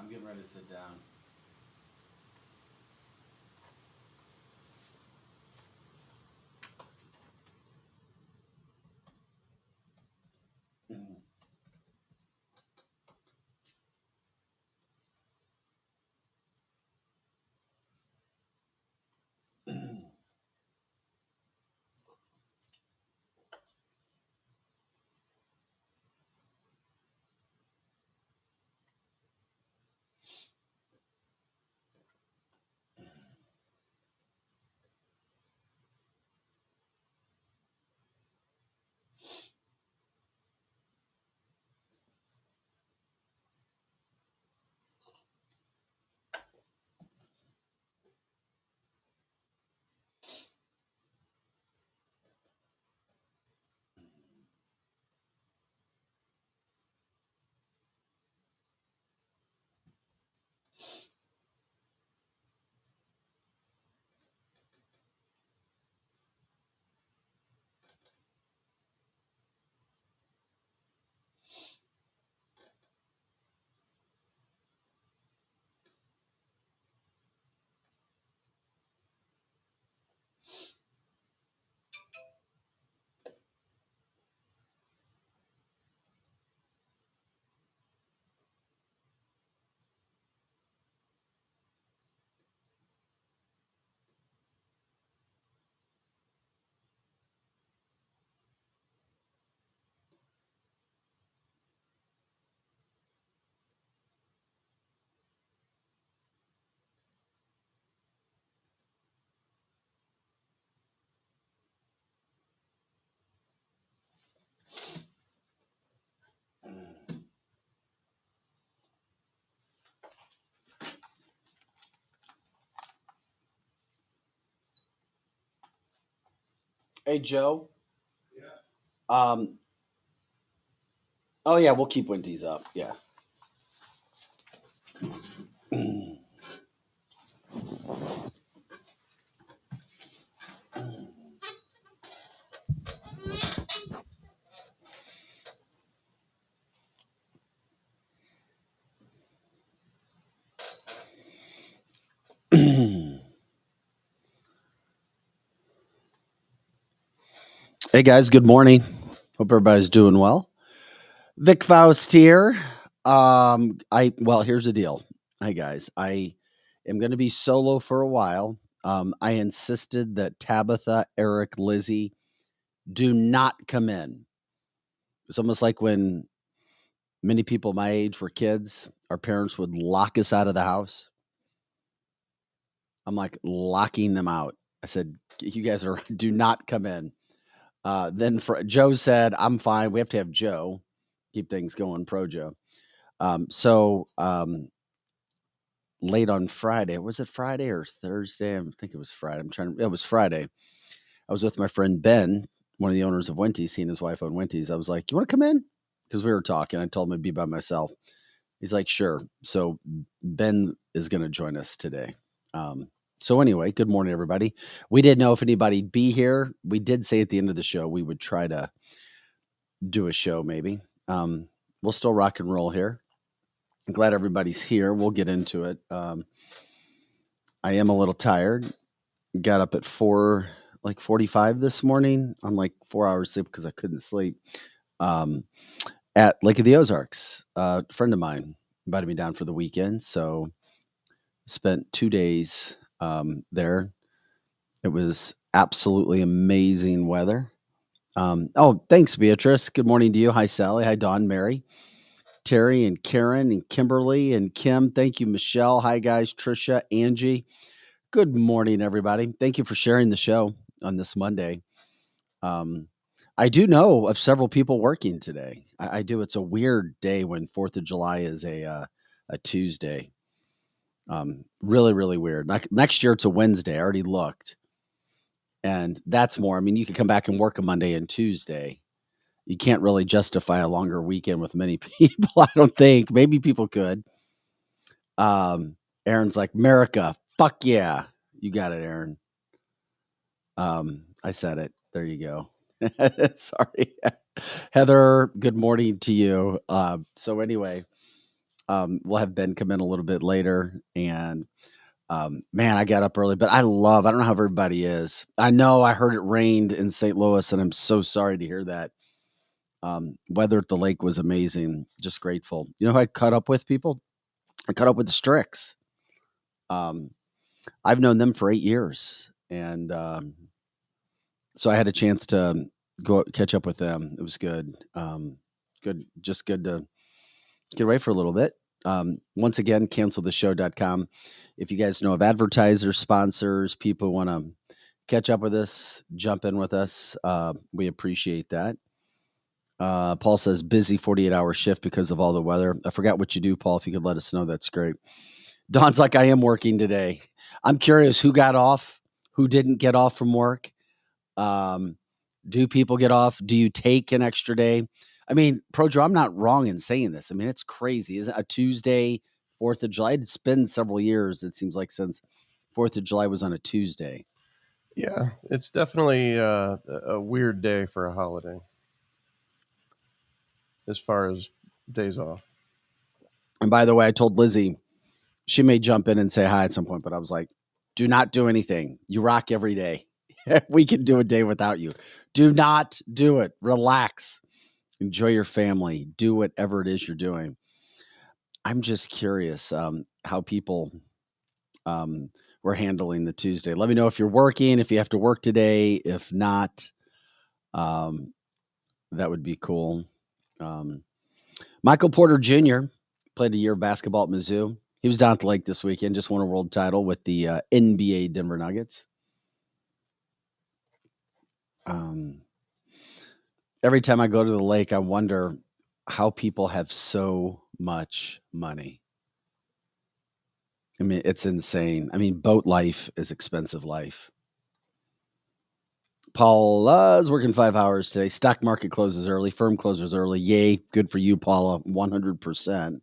I'm getting ready to sit down. Hey, Joe. Um. Oh yeah, we'll keep Winties up. Yeah. Hey guys, good morning. Hope everybody's doing well. Vic Faust here. Here's the deal. Hey guys, I am going to be solo for a while. I insisted that Tabitha, Eric, Lizzie do not come in. It's almost like when many people my age were kids, our parents would lock us out of the house. I'm like locking them out. I said, "You guys do not come in." Joe said, "I'm fine. We have to have Joe keep things going." Pro Joe. So late on Friday, was it Friday or Thursday? I think it was Friday. It was Friday. I was with my friend Ben, one of the owners of Wenty's. He and his wife own Wenty's. I was like, "You want to come in?" Because we were talking. I told him I'd be by myself. He's like, "Sure." So Ben is going to join us today. So anyway, good morning, everybody. We didn't know if anybody'd be here. We did say at the end of the show we would try to do a show maybe. We'll still rock and roll here. I'm glad everybody's here. We'll get into it. I am a little tired. Got up at 45 this morning on like 4 hours sleep because I couldn't sleep. At Lake of the Ozarks, a friend of mine invited me down for the weekend, so spent 2 days there. It was absolutely amazing weather. Thanks, Beatrice. Good morning to you. Hi, Sally. Hi, Dawn, Mary, Terry, and Karen, and Kimberly, and Kim. Thank you, Michelle. Hi, guys. Trisha, Angie. Good morning, everybody. Thank you for sharing the show on this Monday. I do know of several people working today. I do. It's a weird day when 4th of July is a Tuesday. Really, really weird. Next year, it's a Wednesday. I already looked. And that's more. I mean, you can come back and work a Monday and Tuesday. You can't really justify a longer weekend with many people, I don't think. Maybe people could. Aaron's like, America, fuck yeah. You got it, Aaron. I said it. There you go. Sorry. Heather, good morning to you. So anyway, We'll have Ben come in a little bit later. And man, I got up early, but I don't know how everybody is. I know I heard it rained in St. Louis, and I'm so sorry to hear that. Weather at the lake was amazing. Just grateful. You know who I caught up with, people? I caught up with the Strix. Um, I've known them for 8 years, and so I had a chance to go catch up with them. It was good. Just good to get away for a little bit. Once again, canceltheshow.com. If you guys know of advertisers, sponsors, people want to catch up with us, jump in with us, we appreciate that. Paul says busy 48-hour shift because of all the weather. I forgot what you do, Paul. If you could let us know, that's great. Don's like, I am working today. I'm curious who got off, who didn't get off from work. Do people get off? Do you take an extra day? I mean, Projo, I'm not wrong in saying this. I mean, it's crazy. Isn't it? A Tuesday, 4th of July? It's been several years, it seems like, since 4th of July was on a Tuesday. Yeah, it's definitely a weird day for a holiday as far as days off. And by the way, I told Lizzie she may jump in and say hi at some point, but I was like, do not do anything. You rock every day. We can do a day without you. Do not do it. Relax. Enjoy your family. Do whatever it is you're doing. I'm just curious how people were handling the Tuesday. Let me know if you're working, if you have to work today. If not, that would be cool. Michael Porter Jr. played a year of basketball at Mizzou. He was down at the lake this weekend, just won a world title with the NBA Denver Nuggets. Every time I go to the lake, I wonder how people have so much money. I mean, it's insane. I mean, boat life is expensive life. Paula's working 5 hours today. Stock market closes early. Firm closes early. Yay. Good for you, Paula. 100%.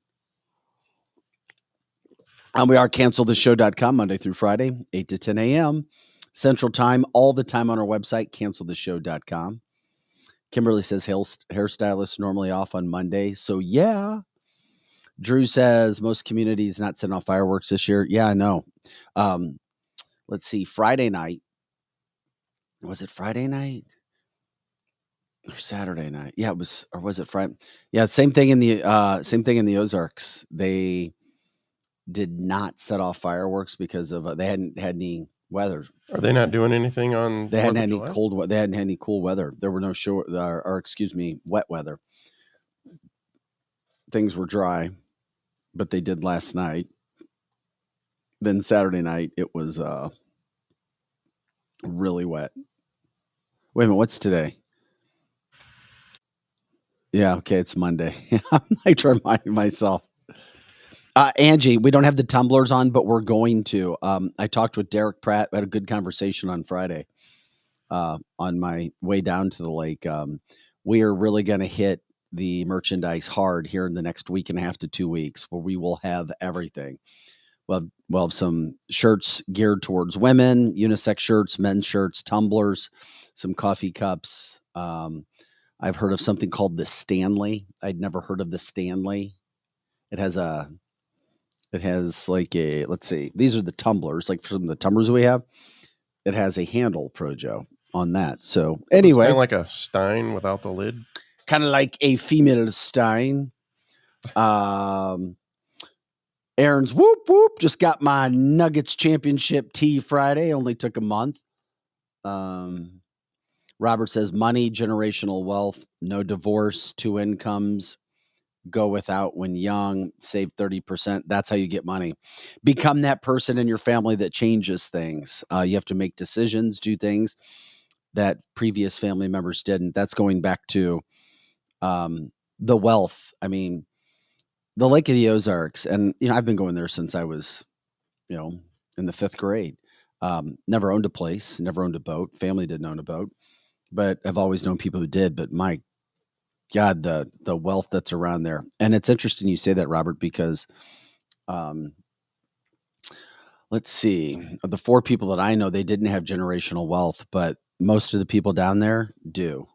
We are canceltheshow.com Monday through Friday, 8 to 10 a.m. Central Time, all the time on our website, canceltheshow.com. Kimberly says hairstylists normally off on Monday. So, yeah. Drew says most communities not setting off fireworks this year. Yeah, I know. Let's see. Friday night. Was it Friday night? Or Saturday night? Yeah, it was. Or was it Friday? Yeah, same thing in the Ozarks. They did not set off fireworks because of they hadn't had any weather. Are they not doing anything on? They hadn't had any cold. They hadn't had any cool weather. There were no wet weather. Things were dry, but they did last night. Then Saturday night it was really wet. Wait a minute, what's today? Yeah, okay, it's Monday. I'm like reminding myself. Angie, we don't have the tumblers on, but we're going to. I talked with Derek Pratt. We had a good conversation on Friday on my way down to the lake. We are really going to hit the merchandise hard here in the next week and a half to 2 weeks, where we will have everything. We'll have some shirts geared towards women, unisex shirts, men's shirts, tumblers, some coffee cups. I've heard of something called the Stanley. I'd never heard of the Stanley. It has like a, let's see, these are the tumblers, like from the tumblers we have. It has a handle, Projo, on that. So anyway. It's kind of like a Stein without the lid. Kind of like a female Stein. Aaron's whoop, whoop. Just got my Nuggets championship tee Friday. Only took a month. Robert says money, generational wealth, no divorce, 2 incomes. Go without when young, save 30%. That's how you get money. Become that person in your family that changes things. You have to make decisions, do things that previous family members didn't. That's going back to the wealth. I mean, the Lake of the Ozarks, and I've been going there since I was, in the 5th grade. Never owned a place, never owned a boat. Family didn't own a boat, but I've always known people who did. But my God, the wealth that's around there. And it's interesting you say that, Robert, because let's see, of the 4 people that I know, they didn't have generational wealth, but most of the people down there do.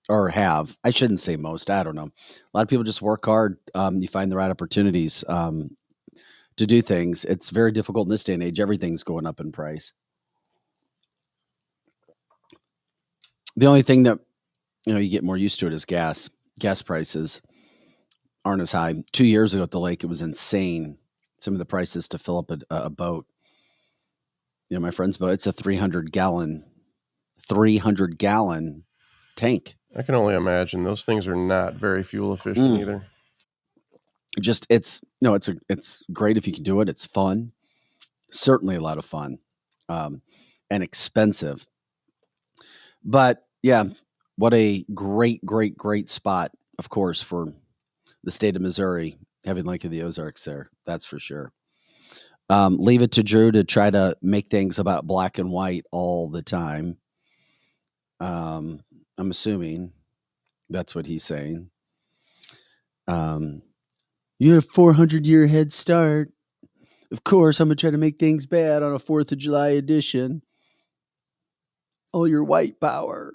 or have. I shouldn't say most. I don't know. A lot of people just work hard. You find the right opportunities to do things. It's very difficult in this day and age. Everything's going up in price. The only thing that you get more used to it is gas. Gas prices aren't as high. 2 years ago at the lake, it was insane. Some of the prices to fill up a boat. My friend's boat, it's a 300-gallon tank. I can only imagine. Those things are not very fuel efficient either. Just it's great if you can do it. It's fun. Certainly a lot of fun. And expensive. But yeah, what a great spot, of course, for the state of Missouri, having Lake of the Ozarks there. That's for sure. Leave it to Drew to try to make things about black and white all the time. I'm assuming that's what he's saying. You had a 400-year head start. Of course, I'm going to try to make things bad on a 4th of July edition. All your white power.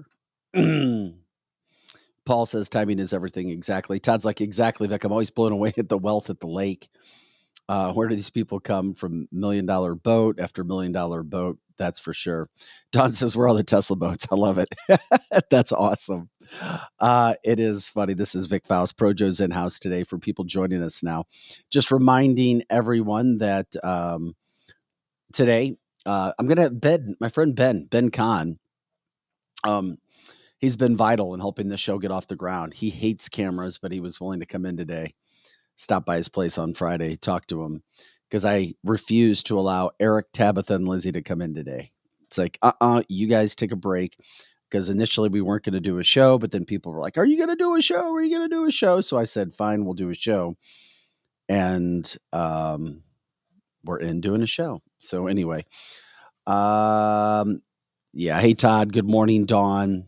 Paul says timing is everything. Exactly. Todd's like, exactly, Vic. I'm always blown away at the wealth at the lake. Where do these people come from? $1 million boat after $1 million boat. That's for sure. Don says, where are all the Tesla boats? I love it. That's awesome. It is funny. This is Vic Faust, Projo's in-house today for people joining us now. Just reminding everyone that today I'm going to my friend Ben Kahn. He's been vital in helping this show get off the ground. He hates cameras, but he was willing to come in today. Stop by his place on Friday, talk to him, because I refuse to allow Eric, Tabitha, and Lizzie to come in today. It's like, you guys take a break, because initially we weren't going to do a show, but then people were like, are you going to do a show? Are you going to do a show? So I said, fine, we'll do a show. And we're in doing a show. So anyway, yeah. Hey, Todd. Good morning, Dawn.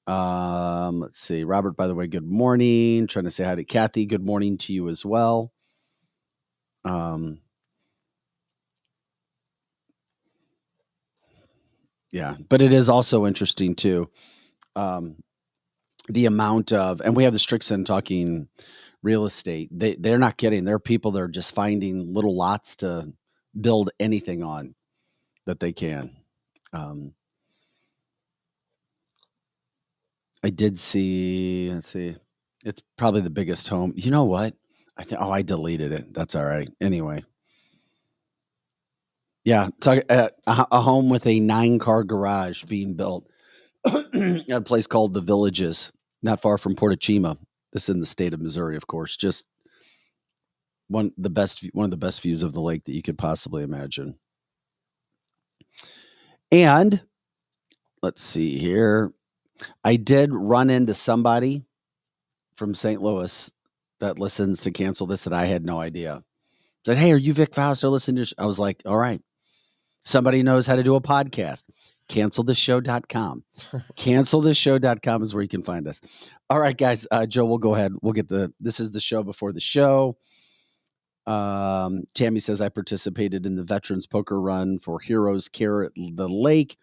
Let's see. Robert, by the way, good morning. Trying to say hi to Kathy. Good morning to you as well. Yeah, but it is also interesting too. The amount of, and we have the Strixon talking real estate. They're not kidding. There are people that are just finding little lots to build anything on that they can. I did see, let's see, it's probably the biggest home. You know what? I deleted it. That's all right. Anyway. Yeah. A home with a 9-car garage being built at a place called The Villages, not far from Portachima. This is in the state of Missouri, of course. Just one of the best views of the lake that you could possibly imagine. And let's see here. I did run into somebody from St. Louis that listens to Cancel This that I had no idea. Said, hey, are you Vic Faust? I listened to I was like, all right. Somebody knows how to do a podcast. CancelThisShow.com. CancelThisShow.com is where you can find us. All right, guys. Joe, we'll go ahead. We'll get this is the show before the show. Tammy says, I participated in the Veterans Poker Run for Heroes Care at the Lake,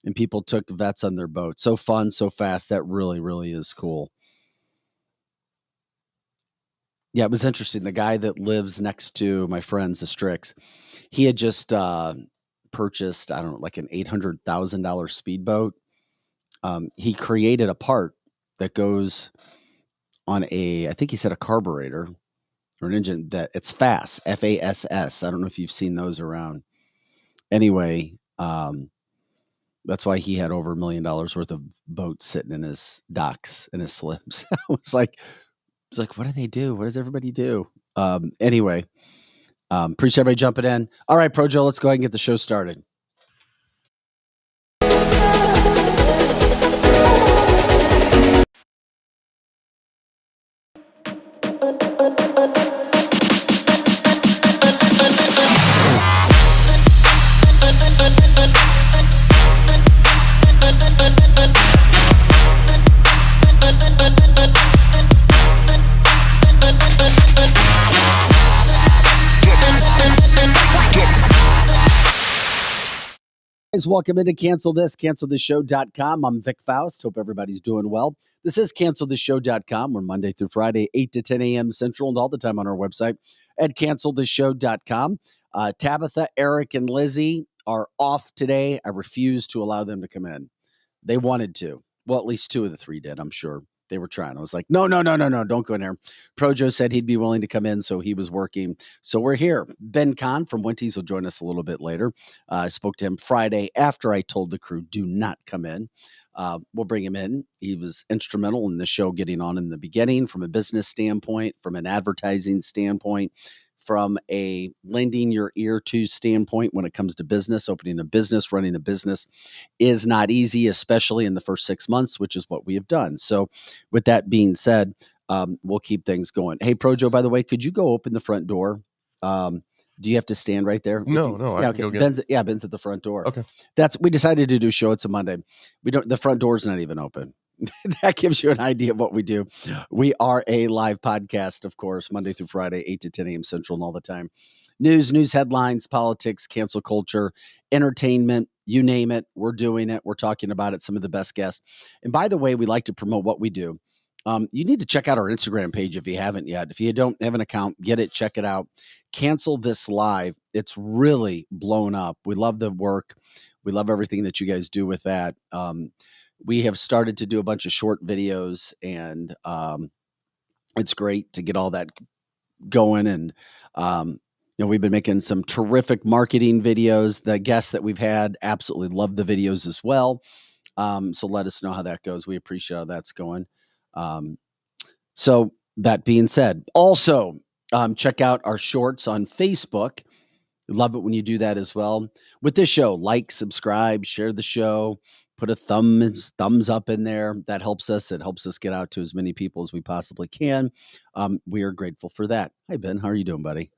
and people took vets on their boat. So fun, so fast. That really, really is cool. Yeah, it was interesting. The guy that lives next to my friends, the Strix, he had just purchased, I don't know, like an $800,000 speedboat. He created a part that goes on I think he said a carburetor or an engine that it's FASS, FASS. I don't know if you've seen those around. Anyway, that's why he had over $1 million worth of boats sitting in his docks and his slips. I was like, what do they do? What does everybody do? Anyway, appreciate everybody jumping in. All right, Projo, let's go ahead and get the show started. Guys, welcome into cancelthisshow.com. I'm Vic Faust. Hope everybody's doing well. This is cancelthisshow.com. We're Monday through Friday, 8 to 10 a.m. Central, and all the time on our website at cancelthisshow.com. Tabitha, Eric, and Lizzie are off today. I refuse to allow them to come in. They wanted to. Well, at least two of the three did, I'm sure. They were trying. I was like, no, don't go in there. Projo said he'd be willing to come in, so he was working. So we're here. Ben Kahn from Wenty's will join us a little bit later. I spoke to him Friday after I told the crew, do not come in. We'll bring him in. He was instrumental in the show getting on in the beginning from a business standpoint, from an advertising standpoint, from a lending your ear to standpoint when it comes to business. Opening a business, running a business is not easy, especially in the first 6 months, which is what we have done. So with that being said, we'll keep things going. Hey, Projo, by the way, could you go open the front door? Do you have to stand right there? No, Yeah, I okay. can go get it. Ben's at the front door. Okay. We decided to do a show. It's a Monday. The front door's not even open. That gives you an idea of what we do. We are a live podcast, of course, Monday through Friday, 8 to 10 a.m. Central and all the time. News headlines, politics, cancel culture, entertainment, you name it. We're doing it. We're talking about it. Some of the best guests. And by the way, we like to promote what we do. You need to check out our Instagram page if you haven't yet. If you don't have an account, get it, check it out. Cancel This Live. It's really blown up. We love the work. We love everything that you guys do with that. We have started to do a bunch of short videos, and it's great to get all that going. And we've been making some terrific marketing videos. The guests that we've had absolutely love the videos as well. So let us know how that goes. We appreciate how that's going. So that being said, also check out our shorts on Facebook. Love it when you do that as well. With this show, like, subscribe, share the show, put a thumbs up in there. That helps us. It helps us get out to as many people as we possibly can. We are grateful for that. Hi, Ben. How are you doing, buddy?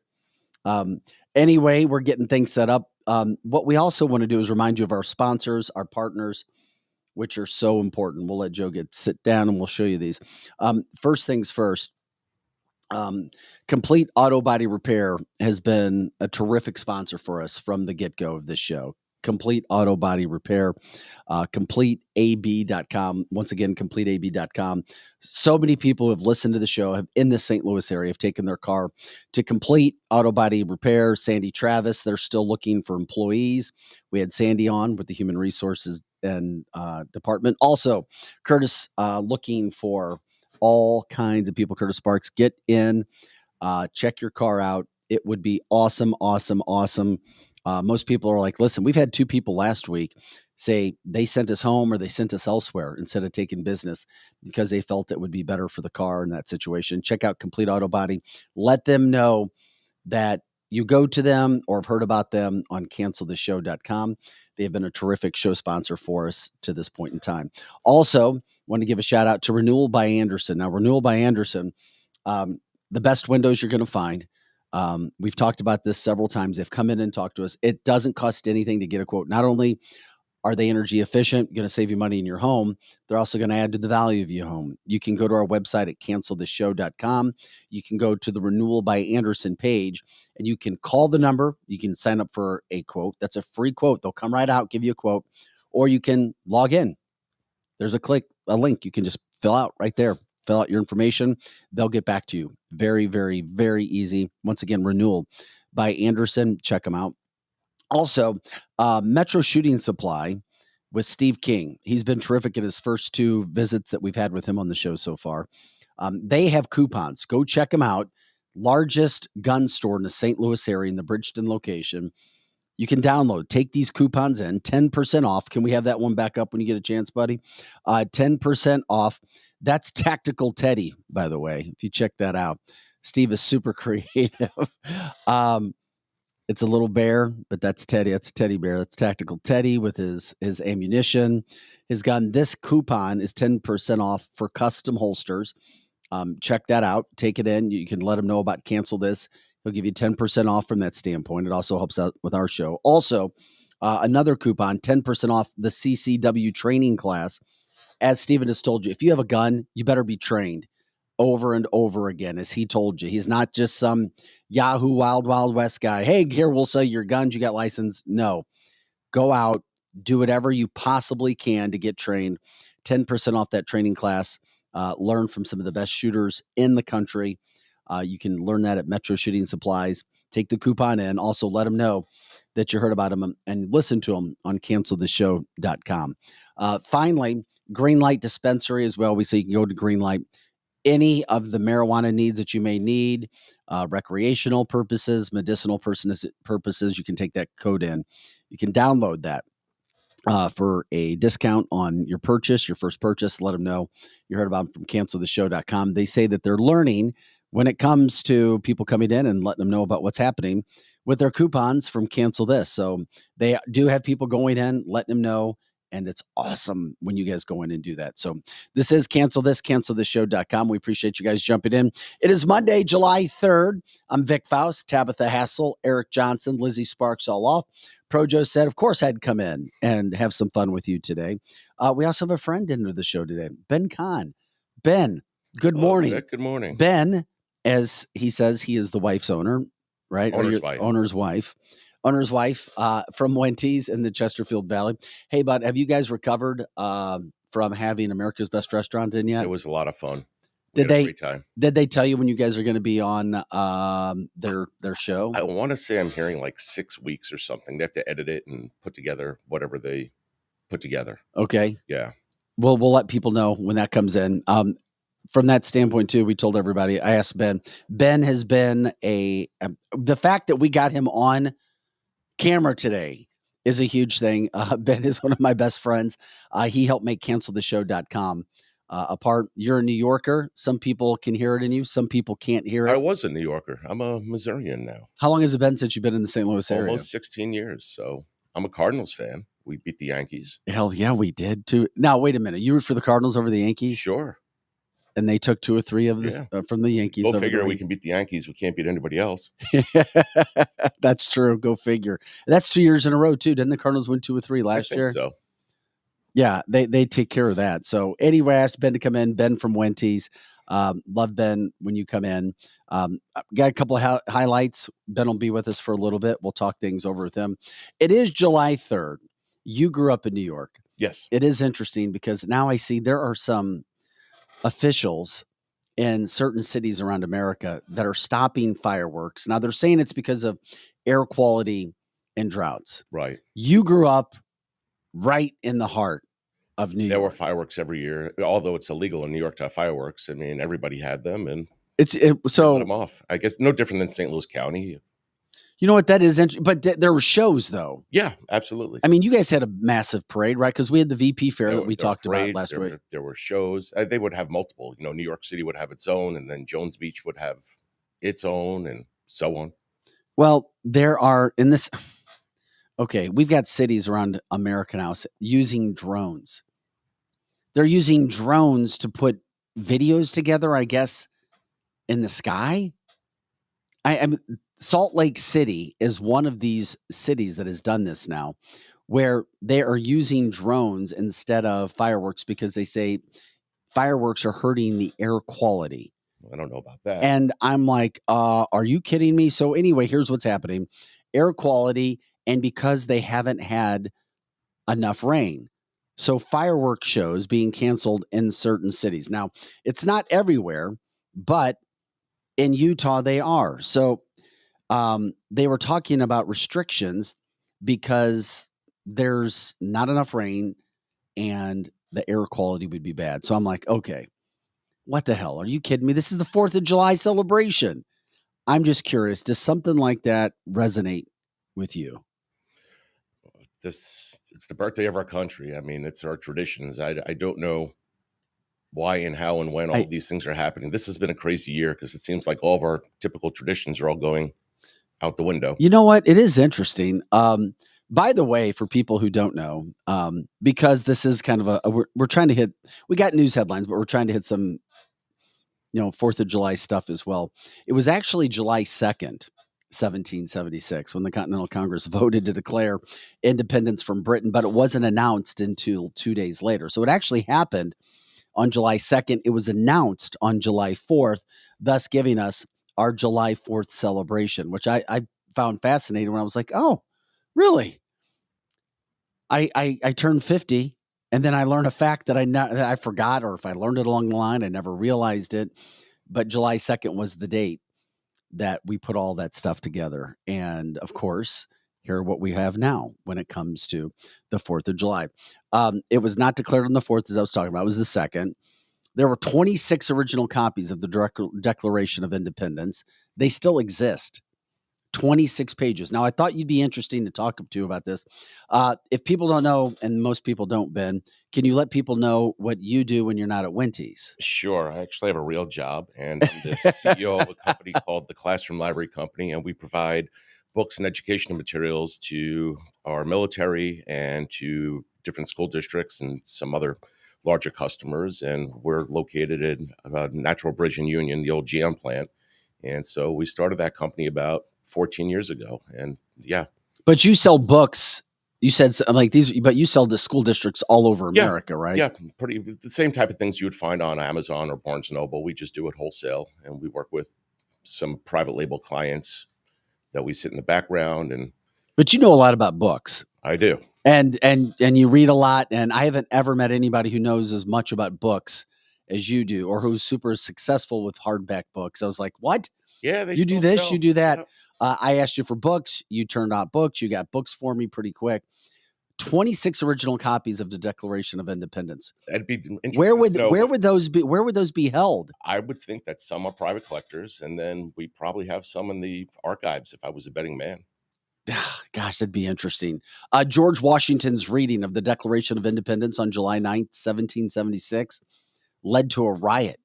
Anyway, we're getting things set up. What we also want to do is remind you of our sponsors, our partners, which are so important. We'll let Joe sit down and we'll show you these. First things first. Complete Auto Body Repair has been a terrific sponsor for us from the get-go of this show. Complete Auto Body Repair, CompleteAB.com. Once again, CompleteAB.com. So many people who have listened to the show in the St. Louis area have taken their car to Complete Auto Body Repair. Sandy Travis, they're still looking for employees. We had Sandy on with the Human Resources and Department. Also, Curtis looking for all kinds of people. Curtis Sparks, get in, check your car out. It would be awesome. Most people are like, listen, we've had two people last week say they sent us home or they sent us elsewhere instead of taking business because they felt it would be better for the car in that situation. Check out Complete Auto Body. Let them know that you go to them or have heard about them on cancelthisshow.com. They have been a terrific show sponsor for us to this point in time. Also, want to give a shout out to Renewal by Anderson. Now, Renewal by Anderson, the best windows you're going to find. We've talked about this several times. They've come in and talked to us. It doesn't cost anything to get a quote. Not only are they energy efficient, going to save you money in your home, they're also going to add to the value of your home. You can go to our website at cancelthisshow.com. You can go to the Renewal by Anderson page, and you can call the number. You can sign up for a quote. That's a free quote. They'll come right out, give you a quote, or you can log in. There's a link you can just fill out right there. Fill out your information. They'll get back to you. Very, very, very easy. Once again, Renewal by Anderson. Check them out. Also, Metro Shooting Supply with Steve King. He's been terrific in his first two visits that we've had with him on the show so far. They have coupons. Go check them out. Largest gun store in the St. Louis area in the Bridgeton location. You can take these coupons in, 10% off. Can we have that one back up when you get a chance, buddy? 10% off. That's Tactical Teddy, by the way, if you check that out. Steve is super creative. It's a little bear, but that's Teddy. That's a teddy bear. That's Tactical Teddy with his ammunition, his gun. This coupon is 10% off for custom holsters. Check that out. Take it in. You can let him know about Cancel This. He'll give you 10% off from that standpoint. It also helps out with our show. Also, another coupon, 10% off the CCW training class. As Steven has told you, if you have a gun, you better be trained over and over again, as he told you. He's not just some Yahoo Wild Wild West guy. Hey, here, we'll sell your guns. You got license. No. Go out, Do whatever you possibly can to get trained. 10% off that training class. Learn from some of the best shooters in the country. You can learn that at Metro Shooting Supplies. Take the coupon in. Also, let them know that you heard about them and listen to them on canceltheshow.com. Finally, Greenlight Dispensary as well. We say you can go to Greenlight. Any of the marijuana needs that you may need, recreational purposes, medicinal purposes, you can take that code in. You can download that for a discount on your purchase, your first purchase. Let them know you heard about them from canceltheshow.com. They say that they're learning when it comes to people coming in and letting them know about what's happening with their coupons from Cancel This. So they do have people going in, letting them know. And it's awesome when you guys go in and do that. So this is Cancel This, canceltheshow.com. We appreciate you guys jumping in. It is Monday, July 3rd. I'm Vic Faust, Tabitha Hassel, Eric Johnson, Lizzie Sparks all off. Projo said, of course, I'd come in and have some fun with you today. We also have a friend into the show today, Ben Kahn. Ben, good morning. Vic, good morning. Ben, as he says, he is the wife's owner, right? Owner's wife. Owner's wife. Owner's wife from Wendy's in the Chesterfield Valley. Hey, bud, have you guys recovered from having America's Best Restaurant in yet? It was a lot of fun. Did they tell you when you guys are going to be on their show? I want to say I'm hearing like 6 weeks or something. They have to edit it and put together whatever they put together. Okay. Yeah. Well, we'll let people know when that comes in. From that standpoint, too, we told everybody. I asked Ben. Ben has been the fact that we got him on camera today is a huge thing. Ben is one of my best friends. He helped make canceltheshow.com apart. You're a New Yorker. Some people can hear it in you. Some people can't hear it. I was a New Yorker. I'm a Missourian now. How long has it been since you've been in the St. Louis area? Almost 16 years. So I'm a Cardinals fan. We beat the Yankees. Hell yeah, we did too. Now, wait a minute. You root for the Cardinals over the Yankees? Sure. And they took 2 or 3 of this from the Yankees. Go figure. We can beat the Yankees. We can't beat anybody else. That's true. Go figure. That's 2 years in a row too. Didn't the Cardinals win 2 or 3 last year? So. Yeah, they take care of that. So anyway, I asked Ben to come in. Ben from Wendy's. Love Ben when you come in. Got a couple of highlights. Ben will be with us for a little bit. We'll talk things over with him. It is July 3rd. You grew up in New York. Yes. It is interesting because now I see there are some officials in certain cities around America that are stopping fireworks. Now they're saying it's because of air quality and droughts. Right. You grew up right in the heart of New York. There were fireworks every year, although it's illegal in New York to have fireworks. I mean, everybody had them and so let them off. I guess no different than St. Louis County. You know what? That is interesting. But there were shows, though. Yeah, absolutely. I mean, you guys had a massive parade, right? Because we had the VP fair that we talked about last week. There were shows. They would have multiple. New York City would have its own, and then Jones Beach would have its own, and so on. Well, there are in this. Okay, we've got cities around America now using drones. They're using drones to put videos together, I guess, in the sky. I mean, Salt Lake City is one of these cities that has done this now, where they are using drones instead of fireworks because they say fireworks are hurting the air quality. I don't know about that. And I'm like, are you kidding me? So anyway, here's what's happening. Air quality, and because they haven't had enough rain. So fireworks shows being canceled in certain cities. Now, it's not everywhere, but in Utah, they are. So they were talking about restrictions because there's not enough rain and the air quality would be bad. So I'm like, okay, what the hell? Are you kidding me? This is the 4th of July celebration. I'm just curious. Does something like that resonate with you? It's the birthday of our country. I mean, it's our traditions. I don't know why and how and when all these things are happening. This has been a crazy year because it seems like all of our typical traditions are all going out the window. You know what? It is interesting. By the way, for people who don't know, because this is kind of we're trying to hit, we got news headlines, but we're trying to hit some, 4th of July stuff as well. It was actually July 2nd, 1776, when the Continental Congress voted to declare independence from Britain, but it wasn't announced until 2 days later. So it actually happened on July 2nd. It was announced on July 4th, thus giving us our July 4th celebration, which I found fascinating when I was like, oh, really? I turned 50, and then I learned a fact that I forgot, or if I learned it along the line, I never realized it. But July 2nd was the date that we put all that stuff together. And of course, here what we have now when it comes to the 4th of July. It was not declared on the 4th, as I was talking about. It was the 2nd. There were 26 original copies of the Declaration of Independence. They still exist. 26 pages. Now, I thought you'd be interesting to talk to about this. If people don't know, and most people don't, Ben, can you let people know what you do when you're not at Wenty's? Sure. I actually have a real job, and I'm the CEO of a company called the Classroom Library Company, and we provide books and educational materials to our military and to different school districts and some other larger customers. And we're located in Natural Bridge and Union, the old GM plant. And so we started that company about 14 years ago. And yeah. But you sell books. You said like these, but you sell to school districts all over America, right? Yeah, pretty the same type of things you would find on Amazon or Barnes & Noble. We just do it wholesale, and we work with some private label clients that we sit in the background. But you know a lot about books. I do. And you read a lot, and I haven't ever met anybody who knows as much about books as you do, or who's super successful with hardback books. I was like, what? Yeah, you do this, sell. You do that. Yeah. I asked you for books. You turned out books. You got books for me pretty quick. 26 original copies of the Declaration of Independence. That'd be interesting. Where would those be? Where would those be held? I would think that some are private collectors, and then we probably have some in the archives if I was a betting man. Gosh, that'd be interesting. George Washington's reading of the Declaration of Independence on July 9th, 1776 led to a riot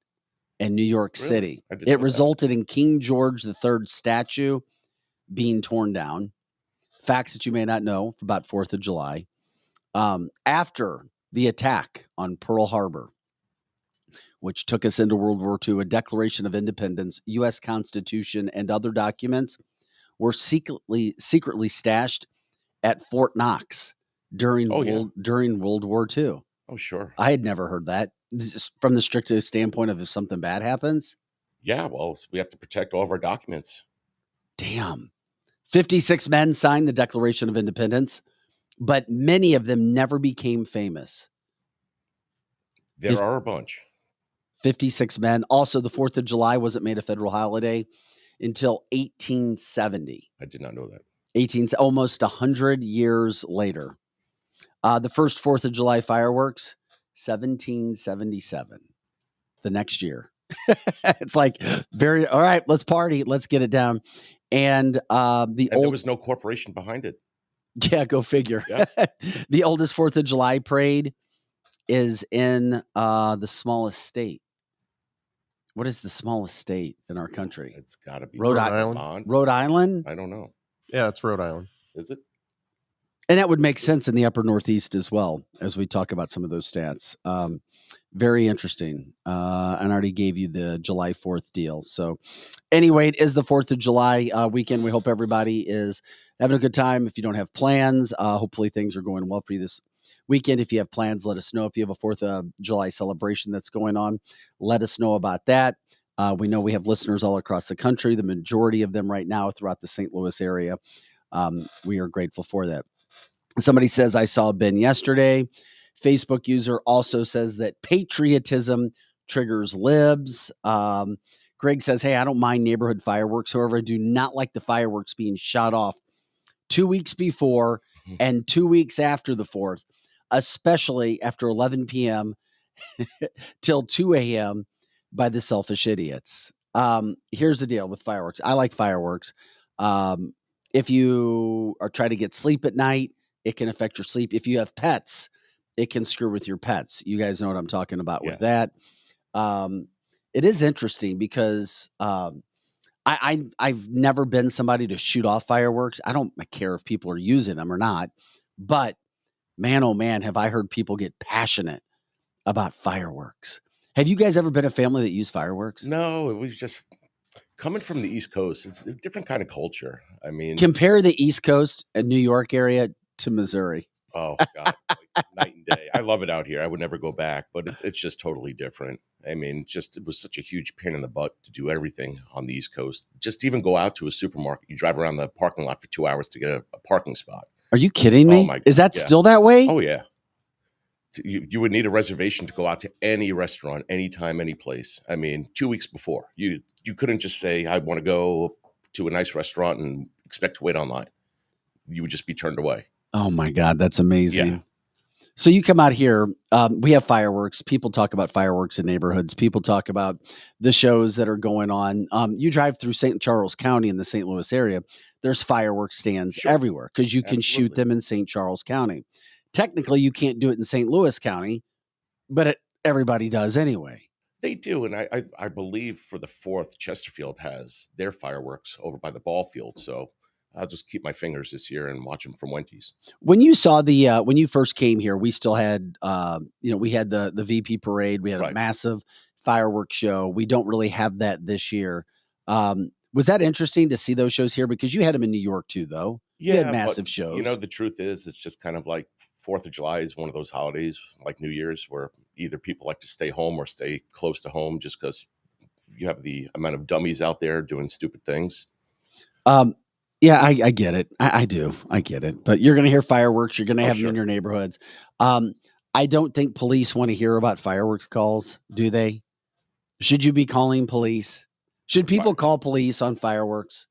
in New York City. It resulted in King George III's statue being torn down. Facts that you may not know about 4th of July. After the attack on Pearl Harbor, which took us into World War II, a Declaration of Independence, U.S. Constitution, and other documents were secretly stashed at Fort Knox during World War II. Oh, sure. I had never heard that. This is from the strictest standpoint of if something bad happens. Yeah, well, we have to protect all of our documents. Damn. 56 men signed the Declaration of Independence, but many of them never became famous. There are a bunch. 56 men. Also, the 4th of July wasn't made a federal holiday until 1870. I did not know that. Almost 100 years later. The first 4th of July fireworks, 1777. The next year. It's like all right, let's party. Let's get it down. And there was no corporation behind it. Yeah, go figure. Yeah. The oldest 4th of July parade is in the smallest state. What is the smallest state in our country? It's got to be Rhode Island. Rhode Island? I don't know. Yeah, it's Rhode Island. Is it? And that would make sense in the upper Northeast as well, as we talk about some of those stats. Very interesting. And I already gave you the July 4th deal. So anyway, it is the 4th of July weekend. We hope everybody is having a good time. If you don't have plans, hopefully things are going well for you this weekend. If you have plans, let us know. If you have a 4th of July celebration that's going on, let us know about that. We know we have listeners all across the country, the majority of them right now throughout the St. Louis area. We are grateful for that. Somebody says, I saw Ben yesterday. Facebook user also says that patriotism triggers libs. Greg says, hey, I don't mind neighborhood fireworks. However, I do not like the fireworks being shot off 2 weeks before and 2 weeks after the 4th, especially after 11 p.m. till 2 a.m. by the selfish idiots. Here's the deal with fireworks. I like fireworks. If you are trying to get sleep at night, it can affect your sleep. If you have pets, it can screw with your pets. You guys know what I'm talking about with that. It is interesting because I've never been somebody to shoot off fireworks. I don't care if people are using them or not, but man, oh man, have I heard people get passionate about fireworks. Have you guys ever been a family that used fireworks? No, it was just coming from the East Coast. It's a different kind of culture. I mean, compare the East Coast and New York area to Missouri. Oh God, like night and day. I love it out here. I would never go back, but it's just totally different. I mean, it was such a huge pain in the butt to do everything on the East Coast. Just even go out to a supermarket. You drive around the parking lot for 2 hours to get a parking spot. Are you kidding me? Oh my God, Is that yeah. still that way? Oh yeah. You would need a reservation to go out to any restaurant, anytime, any place. I mean, 2 weeks before. You couldn't just say, I want to go to a nice restaurant and expect to wait online. You would just be turned away. Oh my God, that's amazing. Yeah. So you come out here, we have fireworks. People talk about fireworks in neighborhoods. People talk about the shows that are going on. You drive through St. Charles County in the St. Louis area. There's fireworks stands Sure. everywhere because you can shoot Absolutely. them in St. Charles County. Technically, you can't do it in St. Louis County, but everybody does anyway. They do, and I believe for the 4th, Chesterfield has their fireworks over by the ball field. So I'll just keep my fingers this year and watch them from Wendy's. When you saw when you first came here, we still had, we had the VP parade. We had a Right. massive fireworks show. We don't really have that this year. Was that interesting to see those shows here? Because you had them in New York too, though. You had massive but, shows. You know, the truth is, it's just kind of like 4th of July is one of those holidays, like New Year's, where either people like to stay home or stay close to home just because you have the amount of dummies out there doing stupid things. Yeah, I get it. I do. I get it. But you're going to hear fireworks. You're going to have them in your neighborhoods. I don't think police want to hear about fireworks calls, do they? Should you be calling police? Should people call police on fireworks?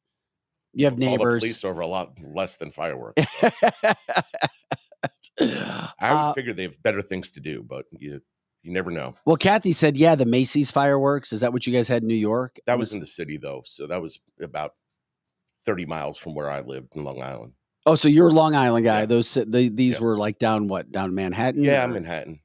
You have neighbors. Call the police over a lot less than fireworks. I would figure they have better things to do, but you never know. Well, Kathy said, yeah, the Macy's fireworks. Is that what you guys had in New York? That was in the city, though. So that was about 30 miles from where I lived in Long Island. Oh, so you're a Long Island guy. Yeah. These were like down Manhattan? Yeah, Manhattan.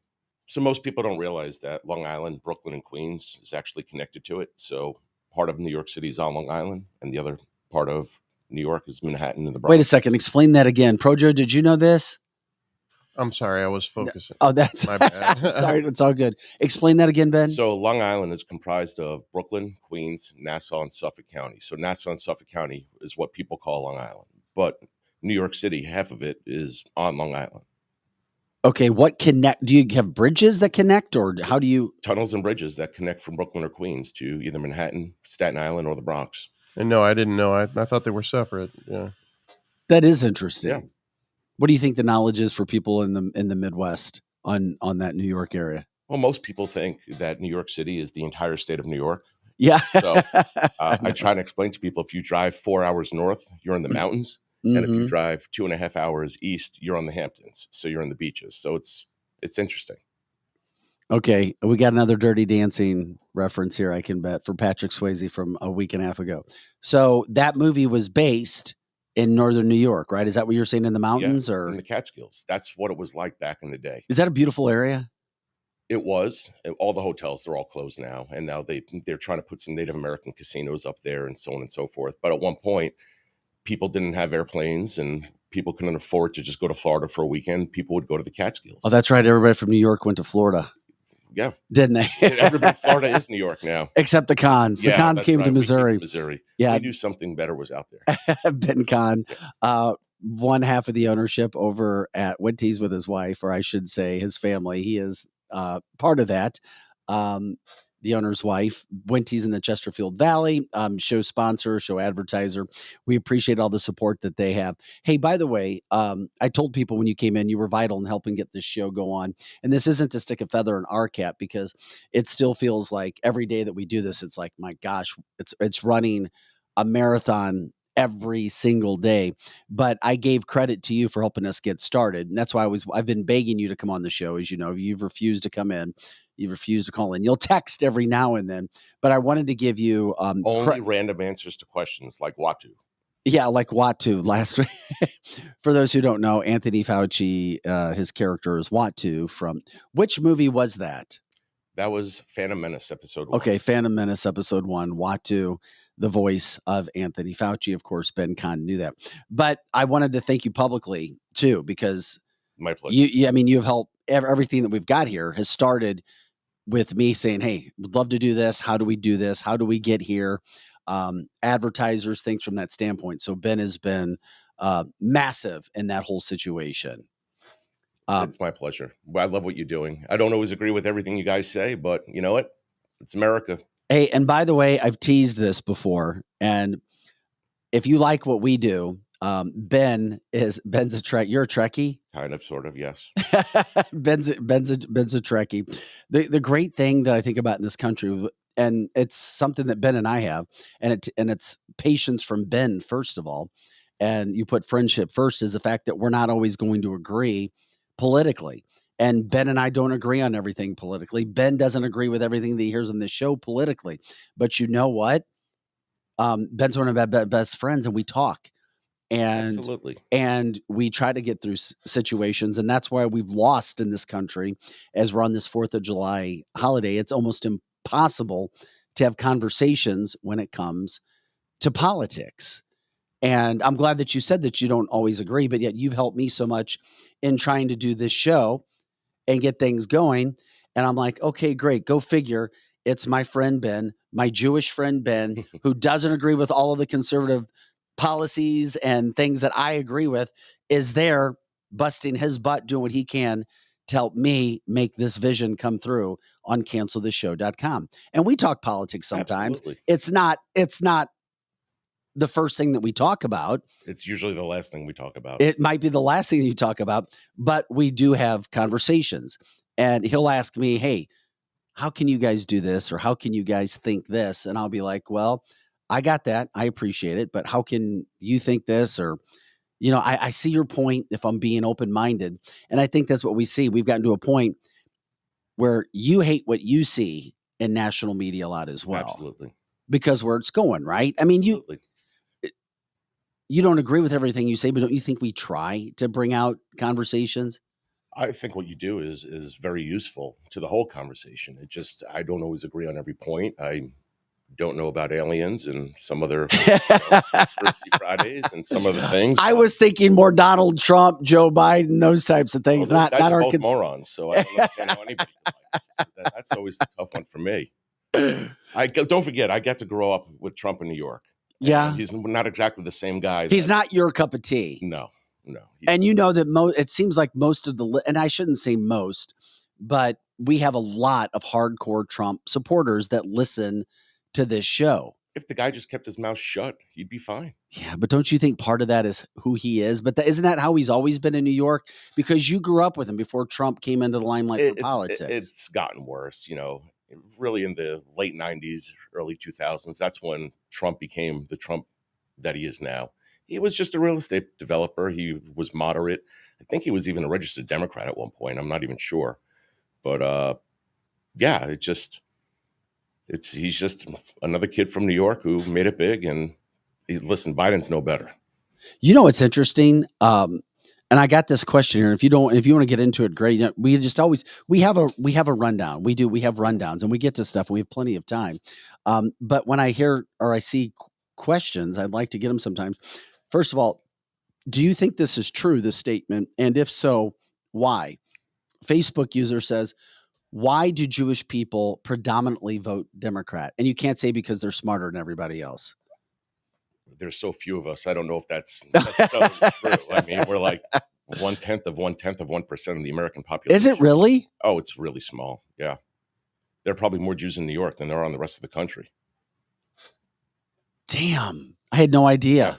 So most people don't realize that Long Island, Brooklyn, and Queens is actually connected to it. So part of New York City is on Long Island, and the other part of New York is Manhattan and the Bronx. Wait a second. Explain that again. Projo, did you know this? I'm sorry, I was focusing. Oh, that's my bad. Sorry, that's all good. Explain that again, Ben. So Long Island is comprised of Brooklyn, Queens, Nassau, and Suffolk County. So Nassau and Suffolk County is what people call Long Island. But New York City, half of it is on Long Island. Okay, what connect? Do you have bridges that connect, or how do you? Tunnels and bridges that connect from Brooklyn or Queens to either Manhattan, Staten Island, or the Bronx. And no, I didn't know. I thought they were separate. Yeah, that is interesting. Yeah. What do you think the knowledge is for people in the Midwest on that New York area? Well, most people think that New York City is the entire state of New York. Yeah. So I try to explain to people, if you drive 4 hours north, you're in the mountains. Mm-hmm. And if you drive 2.5 hours east, you're on the Hamptons. So you're in the beaches. So it's interesting. Okay. We got another Dirty Dancing reference here, I can bet, for Patrick Swayze from a week and a half ago. So that movie was based in northern New York, right? Is that what you're saying, in the mountains? Yeah, or in the Catskills? That's what it was like back in the day. Is that a beautiful area? It was. All the hotels, they're all closed now. And now they're trying to put some Native American casinos up there and so on and so forth. But at one point, people didn't have airplanes and people couldn't afford to just go to Florida for a weekend. People would go to the Catskills. Oh, that's right. Everybody from New York went to Florida. Yeah. Didn't they? Everybody, Florida is New York now. Except the Cons. The Cons came to Missouri. Yeah. They knew something better was out there. Ben Con, one half of the ownership over at Wendy's with his wife, or I should say his family. He is part of that. The owner's wife, Wendy's in the Chesterfield Valley, show sponsor, show advertiser. We appreciate all the support that they have. Hey, by the way, I told people when you came in, you were vital in helping get this show go on. And this isn't to stick a feather in our cap, because it still feels like every day that we do this, it's like, my gosh, it's running a marathon every single day. But I gave credit to you for helping us get started. And that's why I've been begging you to come on the show. As you know, you've refused to come in. You refuse to call in. You'll text every now and then, but I wanted to give you only random answers to questions like Watu. Yeah, like Watu. Last week, for those who don't know, Anthony Fauci, his character is Watu from which movie was that? That was Phantom Menace episode 1. Okay, Phantom Menace episode 1. Watu, the voice of Anthony Fauci. Of course, Ben Kahn knew that, but I wanted to thank you publicly too, because my pleasure. You have helped. Everything that we've got here has started with me saying, hey, would love to do this. How do we do this? How do we get here? Advertisers, things from that standpoint. So Ben has been massive in that whole situation. It's my pleasure. I love what you're doing. I don't always agree with everything you guys say, but you know what? It's America. Hey, and by the way, I've teased this before. And if you like what we do, Ben's a Trek. You're a Trekkie? Kind of, sort of, yes. Ben's a Trekkie. The great thing that I think about in this country, and it's something that Ben and I have, and it's patience from Ben, first of all, and you put friendship first, is the fact that we're not always going to agree politically. And Ben and I don't agree on everything politically. Ben doesn't agree with everything that he hears on this show politically. But you know what? Ben's one of my best friends, and we talk. Absolutely. And we try to get through situations, and that's why we've lost in this country as we're on this 4th of July holiday. It's almost impossible to have conversations when it comes to politics. And I'm glad that you said that you don't always agree, but yet you've helped me so much in trying to do this show and get things going. And I'm like, okay, great. Go figure. It's my friend Ben, my Jewish friend Ben, who doesn't agree with all of the conservative policies and things that I agree with, is there busting his butt, doing what he can to help me make this vision come through on cancelthisshow.com. And we talk politics sometimes. Absolutely. It's not the first thing that we talk about. It's usually the last thing we talk about. It might be the last thing you talk about, but we do have conversations. And he'll ask me, hey, how can you guys do this? Or how can you guys think this? And I'll be like, well, I got that. I appreciate it. But how can you think this? Or, I see your point if I'm being open-minded. And I think that's what we see. We've gotten to a point where you hate what you see in national media a lot as well. Absolutely. Because where it's going, right? I mean, you don't agree with everything you say, but don't you think we try to bring out conversations? I think what you do is very useful to the whole conversation. I don't always agree on every point. I don't know about aliens and some other conspiracy Fridays and some other things. I was thinking more Donald Trump, Joe Biden, those types of things. Well, not our both morons. So I don't understand how anybody can like it. That's always the tough one for me. Don't forget, I got to grow up with Trump in New York. Yeah, he's not exactly the same guy. He's not your cup of tea. No. And you know that it seems like most of and I shouldn't say most, but we have a lot of hardcore Trump supporters that listen to this show. If the guy just kept his mouth shut, he'd be fine. Yeah, but don't you think part of that is who he is? But isn't that how he's always been in New York? Because you grew up with him before Trump came into the limelight for politics. It's gotten worse, really in the late 90s, early 2000s. That's when Trump became the Trump that he is now. He was just a real estate developer. He was moderate. I think he was even a registered Democrat at one point. I'm not even sure. But yeah, he's just another kid from New York who made it big. And listen, Biden's no better. You know what's interesting? And I got this question here. If you want to get into it, great. We just always we have a rundown. We have rundowns, and we get to stuff. And we have plenty of time. But when I hear or I see questions, I'd like to get them sometimes. First of all, do you think this is true, this statement? And if so, why? Facebook user says, why do Jewish people predominantly vote Democrat? And you can't say because they're smarter than everybody else. There's so few of us. I don't know if that's necessarily true. I mean, we're like 1/10 of 1% of the American population. Is it really? Oh, it's really small. Yeah. There are probably more Jews in New York than there are in the rest of the country. Damn. I had no idea. Yeah.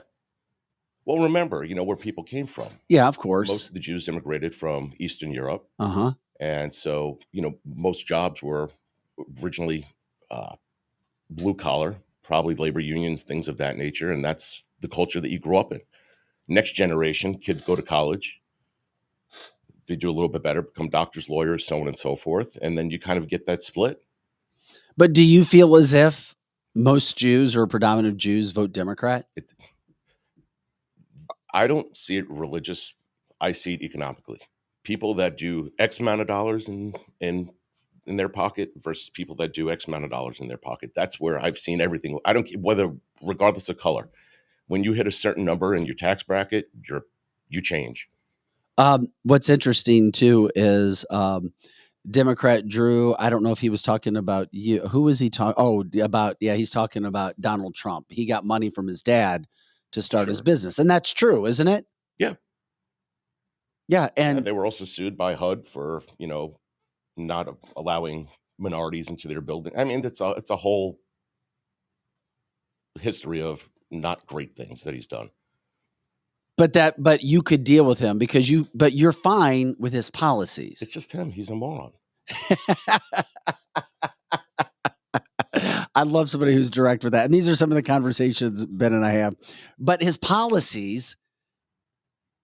Well, remember, where people came from. Yeah, of course. Most of the Jews immigrated from Eastern Europe. Uh-huh. And so, most jobs were originally blue collar, probably labor unions, things of that nature. And that's the culture that you grew up in. Next generation, kids go to college. They do a little bit better, become doctors, lawyers, so on and so forth. And then you kind of get that split. But do you feel as if most Jews or predominant Jews vote Democrat? I don't see it religious. I see it economically. People that do X amount of dollars in their pocket versus people that do X amount of dollars in their pocket. That's where I've seen everything. I don't care regardless of color. When you hit a certain number in your tax bracket, you change. What's interesting too is Democrat Drew. I don't know if he was talking about you. Who was he talking? Oh, he's talking about Donald Trump. He got money from his dad to start his business. And that's true, isn't it? Yeah. Yeah. And they were also sued by HUD for, not allowing minorities into their building. I mean, it's a whole history of not great things that he's done. But you could deal with him because you're fine with his policies. It's just him. He's a moron. I love somebody who's direct with that. And these are some of the conversations Ben and I have. But his policies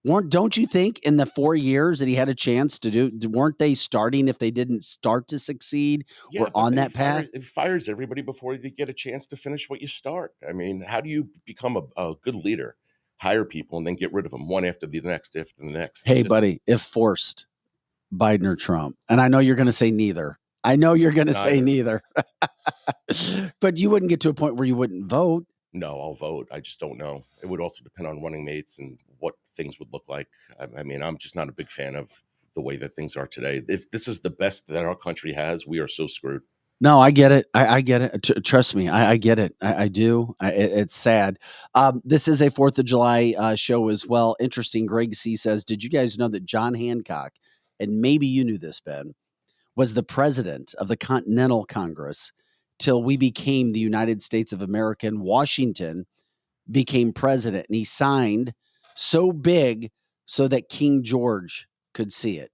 don't you think in the 4 years that he had a chance to do, weren't they starting if they didn't start to succeed or on that path? It fires everybody before they get a chance to finish what you start. I mean, how do you become a good leader? Hire people and then get rid of them one after the next, after the next. Hey, buddy, if forced, Biden or Trump. And I know you're going to say neither. I know you're going to say neither. But you wouldn't get to a point where you wouldn't vote. No, I'll vote. I just don't know. It would also depend on running mates and what things would look like. I mean, I'm just not a big fan of the way that things are today. If this is the best that our country has, we are so screwed. No, I get it. I get it. Trust me, I get it. I do. It's sad. This is a 4th of July show as well. Interesting. Greg C. says, did you guys know that John Hancock, and maybe you knew this, Ben, was the president of the Continental Congress till we became the United States of America, and Washington became president. And he signed so big so that King George could see it.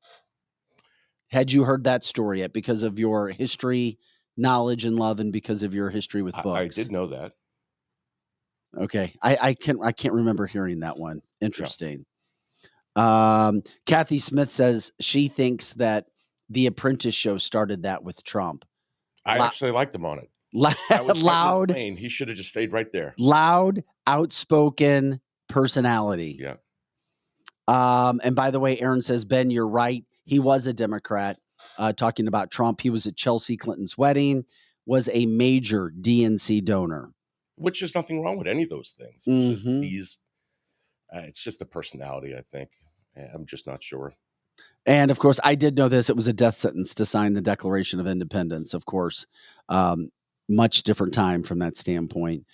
Had you heard that story yet because of your history, knowledge, and love, and because of your history with books? I did know that. Okay. I can't remember hearing that one. Interesting. Yeah. Kathy Smith says she thinks that The Apprentice show started that with Trump. I actually liked him on it. Loud. He should have just stayed right there. Loud, outspoken personality. Yeah. And by the way, Aaron says, Ben, you're right. He was a Democrat. Talking about Trump, he was at Chelsea Clinton's wedding, was a major DNC donor. Which is nothing wrong with any of those things. It's just it's just a personality, I think. I'm just not sure. And of course, I did know this. It was a death sentence to sign the Declaration of Independence, of course. Much different time from that standpoint.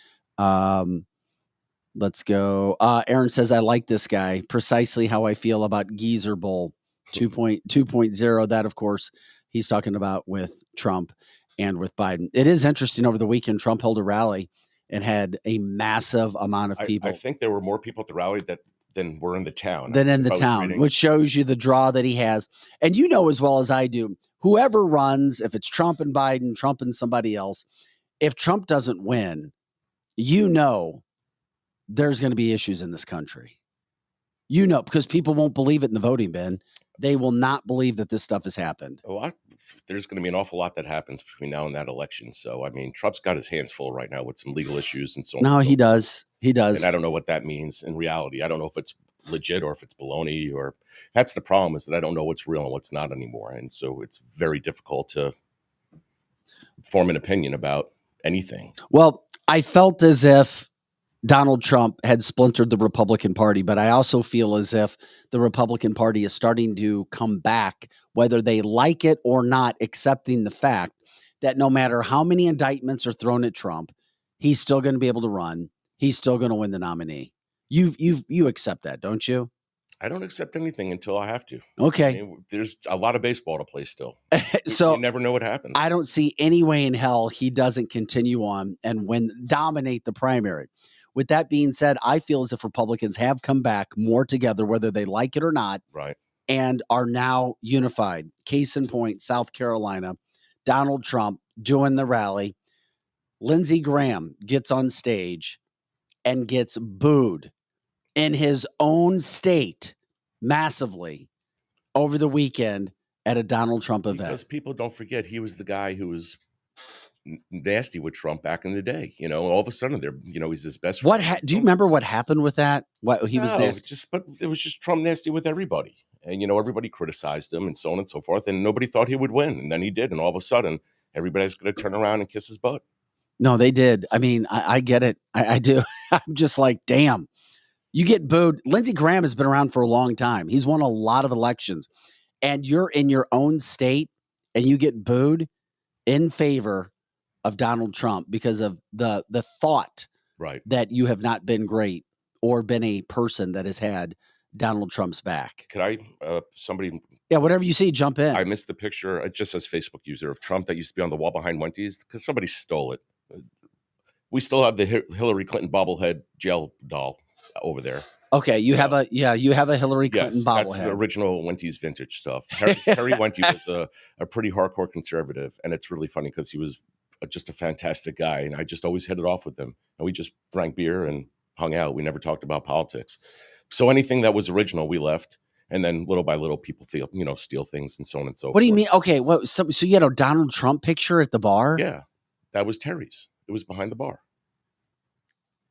Let's go. Aaron says, I like this guy. Precisely how I feel about Geezer Bowl 2.0. That, of course, he's talking about with Trump and with Biden. It is interesting. Over the weekend, Trump held a rally and had a massive amount of people. I think there were more people at the rally than were in the town. Which shows you the draw that he has. And you know as well as I do, whoever runs, if it's Trump and Biden, Trump and somebody else, if Trump doesn't win, you know there's going to be issues in this country. You know, because people won't believe it in the voting, Ben. They will not believe that this stuff has happened. There's going to be an awful lot that happens between now and that election. So, I mean, Trump's got his hands full right now with some legal issues and so on. No, he does. He does. And I don't know what that means in reality. I don't know if it's legit or if it's baloney, or that's the problem, is that I don't know what's real and what's not anymore. And so it's very difficult to form an opinion about anything. Well, I felt as if Donald Trump had splintered the Republican Party, but I also feel as if the Republican Party is starting to come back, whether they like it or not, accepting the fact that no matter how many indictments are thrown at Trump, he's still going to be able to run. He's still going to win the nominee. You accept that, don't you? I don't accept anything until I have to. Okay. I mean, there's a lot of baseball to play still. So you never know what happens. I don't see any way in hell he doesn't continue on and dominate the primary. With that being said, I feel as if Republicans have come back more together, whether they like it or not, right, and are now unified. Case in point, South Carolina, Donald Trump doing the rally. Lindsey Graham gets on stage and gets booed in his own state massively over the weekend at a Donald Trump event. Because people don't forget, he was the guy who was nasty with Trump back in the day. You know, all of a sudden he's his best friend. Do you remember what happened with that? What he was nasty? But it was just Trump nasty with everybody. And, everybody criticized him and so on and so forth. And nobody thought he would win. And then he did. And all of a sudden, everybody's going to turn around and kiss his butt. No, they did. I mean, I get it. I do. I'm just like, damn. You get booed. Lindsey Graham has been around for a long time. He's won a lot of elections. And you're in your own state and you get booed in favor of Donald Trump because of the thought right, that you have not been great or been a person that has had Donald Trump's back. Could I, somebody... Yeah, whatever you see, jump in. I missed the picture. It just says Facebook user of Trump that used to be on the wall behind Wendy's because somebody stole it. We still have the Hillary Clinton bobblehead jail doll over there. Okay, you have a Hillary Yes, Clinton that's the bobblehead. original Wendy's vintage stuff. Terry Wente was a pretty hardcore conservative, and it's really funny because he was just a fantastic guy, and I just always hit it off with him. And we just drank beer and hung out. We never talked about politics. So anything that was original, we left. And then little by little, people steal things and so on and so forth. What do you mean? Okay, so you had a Donald Trump picture at the bar? Yeah, that was Terry's. It was behind the bar.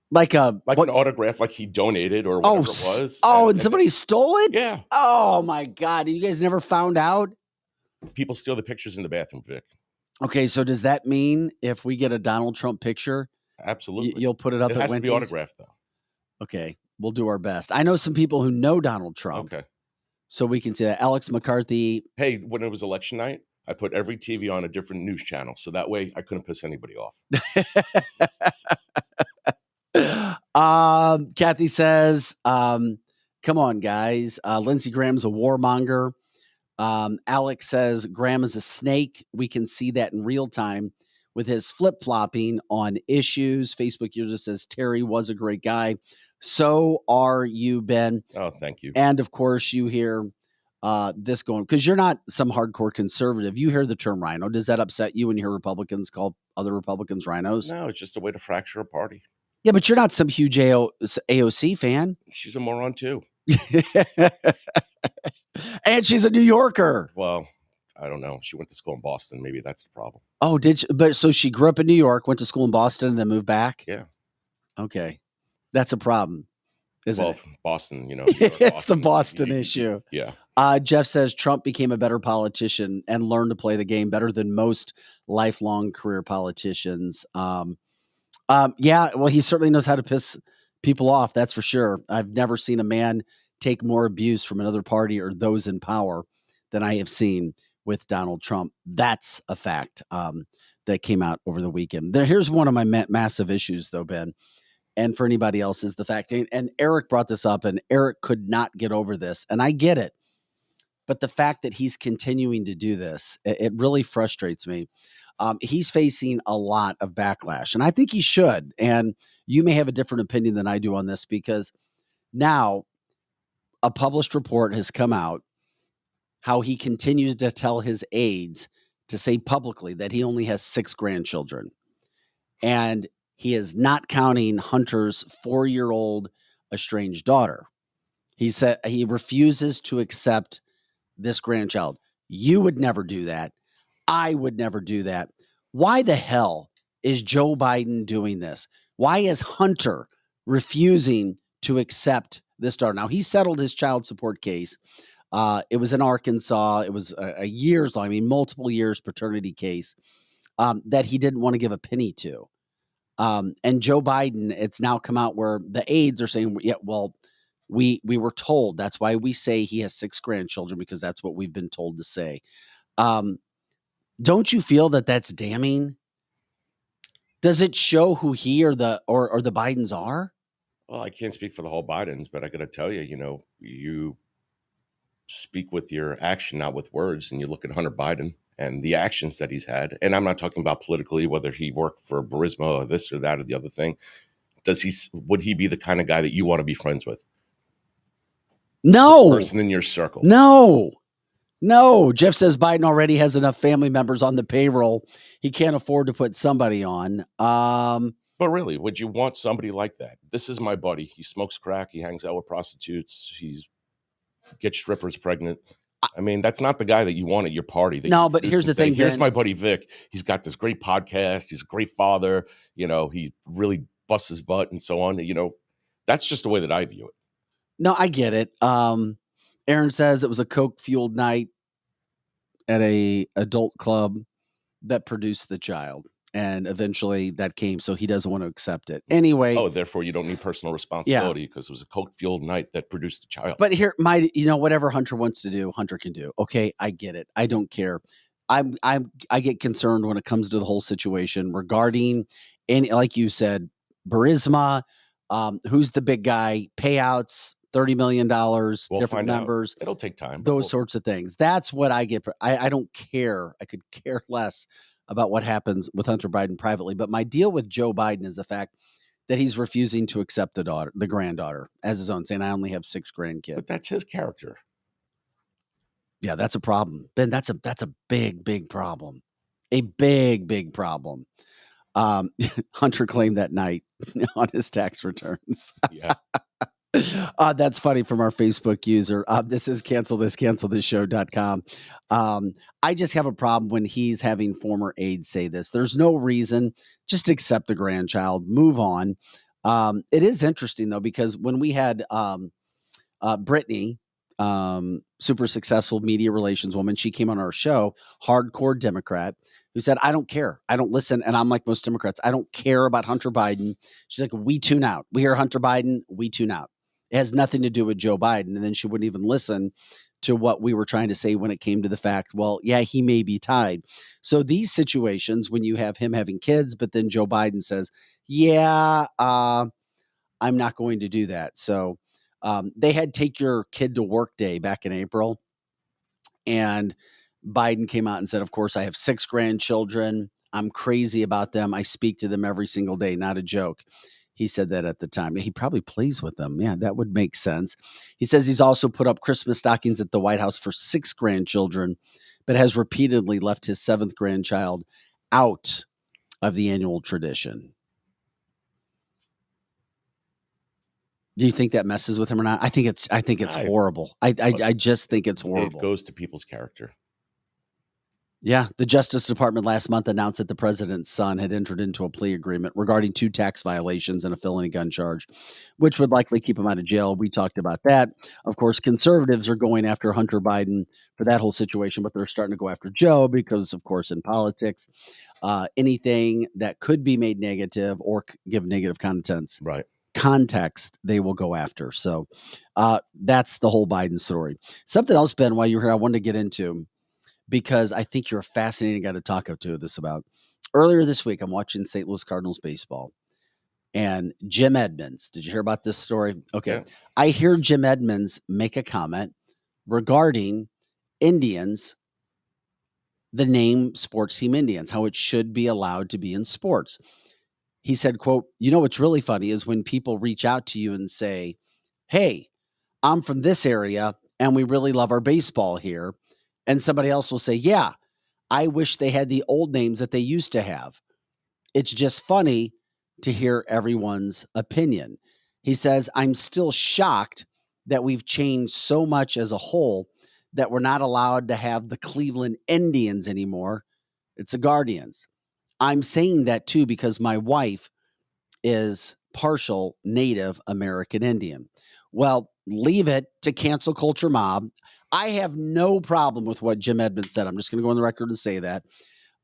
Like an autograph, like he donated or whatever it was. And somebody stole it? Yeah. Oh my God. And you guys never found out? People steal the pictures in the bathroom, Vic. Okay, so does that mean if we get a Donald Trump picture, absolutely, you'll put it up at Wendy's? It has to be autographed, though. Okay, we'll do our best. I know some people who know Donald Trump. Okay. So we can see that. Alex McCarthy. Hey, when it was election night, I put every TV on a different news channel. So that way I couldn't piss anybody off. Kathy says, come on, guys. Lindsey Graham's a warmonger. Alex says Graham is a snake. We can see that in real time with his flip-flopping on issues. Facebook user says Terry was a great guy. So are you, Ben. Oh, thank you. And of course you hear this going, because you're not some hardcore conservative. You hear the term rhino. Does that upset you when you hear Republicans call other Republicans rhinos? No, it's just a way to fracture a party. Yeah, but you're not some huge AOC fan. She's a moron too. And she's a New Yorker. Well, I don't know. She went to school in Boston. Maybe that's the problem. Oh, did she? But so she grew up in New York, went to school in Boston, and then moved back? Yeah. Okay. That's a problem, isn't it? Boston, New York, it's the Boston issue. Yeah. Jeff says Trump became a better politician and learned to play the game better than most lifelong career politicians. Yeah, well, he certainly knows how to piss people off. That's for sure. I've never seen a man take more abuse from another party or those in power than I have seen with Donald Trump. That's a fact that came out over the weekend. Here's one of my massive issues, though, Ben, and for anybody else, is the fact, and Eric brought this up, and Eric could not get over this, and I get it. But the fact that he's continuing to do this, it really frustrates me. He's facing a lot of backlash, and I think he should. And you may have a different opinion than I do on this, because now a published report has come out how he continues to tell his aides to say publicly that he only has 6 grandchildren. And he is not counting Hunter's 4-year-old estranged daughter. He said he refuses to accept this grandchild. You would never do that. I would never do that. Why the hell is Joe Biden doing this? Why is Hunter refusing to accept this daughter? Now, he settled his child support case. It was in Arkansas. It was a years long, multiple years paternity case that he didn't want to give a penny to. And Joe Biden, it's now come out where the aides are saying, yeah, well, we were told. That's why we say he has 6 grandchildren, because that's what we've been told to say. Don't you feel that that's damning? Does it show who he or the Bidens are? Well, I can't speak for the whole Bidens, but I got to tell you, you speak with your action, not with words. And you look at Hunter Biden and the actions that he's had. And I'm not talking about politically, whether he worked for Burisma or this or that or the other thing. Would he be the kind of guy that you want to be friends with? No. The person in your circle. No. Jeff says Biden already has enough family members on the payroll. He can't afford to put somebody on. But really, would you want somebody like that? This is my buddy. He smokes crack. He hangs out with prostitutes. He gets strippers pregnant. That's not the guy that you want at your party. No, but here's the thing. Here's my buddy Vic. He's got this great podcast. He's a great father. He really busts his butt and so on. That's just the way that I view it. No, I get it. Aaron says it was a coke-fueled night at a adult club that produced the child. And eventually that came, so he doesn't want to accept it. Anyway. Oh, therefore you don't need personal responsibility because it was a coke-fueled night that produced the child. But here, whatever Hunter wants to do, Hunter can do. Okay, I get it. I don't care. I get concerned when it comes to the whole situation regarding, and like you said, Burisma, who's the big guy, payouts, $30 million, different numbers. It'll take time. Those sorts of things. That's what I get. I don't care. I could care less about what happens with Hunter Biden privately. But my deal with Joe Biden is the fact that he's refusing to accept the granddaughter as his own, saying, I only have 6 grandkids. But that's his character. Yeah, that's a problem. Ben, that's a big, big problem. A big, big problem. Hunter claimed that night on his tax returns. Yeah. That's funny from our Facebook user. This is cancelthisshow.com. I just have a problem when he's having former aides say this. There's no reason. Just accept the grandchild. Move on. It is interesting, though, because when we had Brittany, super successful media relations woman, she came on our show, hardcore Democrat, who said, I don't care. I don't listen. And I'm like most Democrats. I don't care about Hunter Biden. She's like, we tune out. We hear Hunter Biden. We tune out. It has nothing to do with Joe Biden. And then she wouldn't even listen to what we were trying to say when it came to the fact, well, yeah, he may be tied. So these situations, when you have him having kids, but then Joe Biden says, yeah, I'm not going to do that. So they had Take Your Kid to Work Day back in April. And Biden came out and said, of course, I have 6 grandchildren. I'm crazy about them. I speak to them every single day. Not a joke. He said that at the time. He probably plays with them. Yeah, that would make sense. He says he's also put up Christmas stockings at the White House for 6 grandchildren, but has repeatedly left his 7th grandchild out of the annual tradition. Do you think that messes with him or not? I think it's horrible. I just think it's horrible. It goes to people's character. Yeah. The Justice Department last month announced that the president's son had entered into a plea agreement regarding 2 tax violations and a felony gun charge, which would likely keep him out of jail. We talked about that. Of course, conservatives are going after Hunter Biden for that whole situation, but they're starting to go after Joe because, of course, in politics, anything that could be made negative or give negative context, they will go after. So that's the whole Biden story. Something else, Ben, while you're here, I wanted to get into, because I think you're a fascinating guy to talk to this about. Earlier this week, I'm watching St. Louis Cardinals baseball, and Jim Edmonds. Did you hear about this story? Okay. Yeah. I hear Jim Edmonds make a comment regarding Indians, the name sports team Indians, how it should be allowed to be in sports. He said, quote, what's really funny is when people reach out to you and say, hey, I'm from this area and we really love our baseball here. And somebody else will say, yeah, I wish they had the old names that they used to have. It's just funny to hear everyone's opinion. He says, I'm still shocked that we've changed so much as a whole that we're not allowed to have the Cleveland Indians anymore. It's the Guardians. I'm saying that too because my wife is partial Native American Indian. Well, leave it to cancel culture mob. I have no problem with what Jim Edmonds said. I'm just going to go on the record and say that.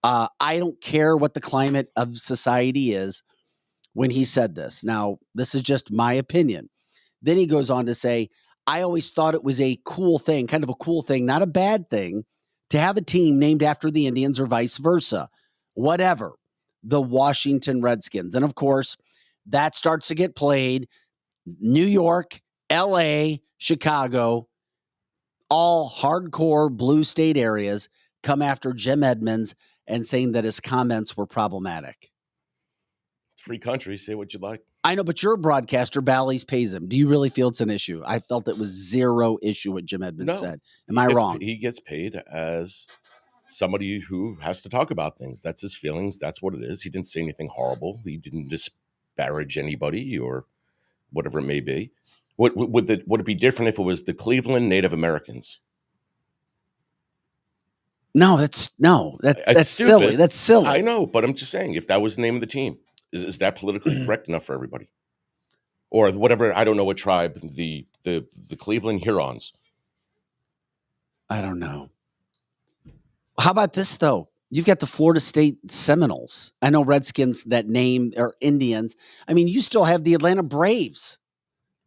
I don't care what the climate of society is when he said this. Now, this is just my opinion. Then he goes on to say, I always thought it was a cool thing, kind of a cool thing, not a bad thing, to have a team named after the Indians or vice versa. Whatever. The Washington Redskins. And of course, that starts to get played. New York, LA, Chicago, all hardcore blue state areas come after Jim Edmonds and saying that his comments were problematic. Free country. Say what you like. I know, but you're a broadcaster. Bally's pays him. Do you really feel it's an issue? I felt it was zero issue what Jim Edmonds said. Am I wrong? He gets paid as somebody who has to talk about things. That's his feelings. That's what it is. He didn't say anything horrible. He didn't disparage anybody or whatever it may be. Would it be different if it was the Cleveland Native Americans? No, that's silly. That's silly. I know, but I'm just saying, if that was the name of the team, is that politically correct enough for everybody? Or whatever, I don't know what tribe, the Cleveland Hurons. I don't know. How about this, though? You've got the Florida State Seminoles. I know Redskins, that name, are Indians. I mean, you still have the Atlanta Braves.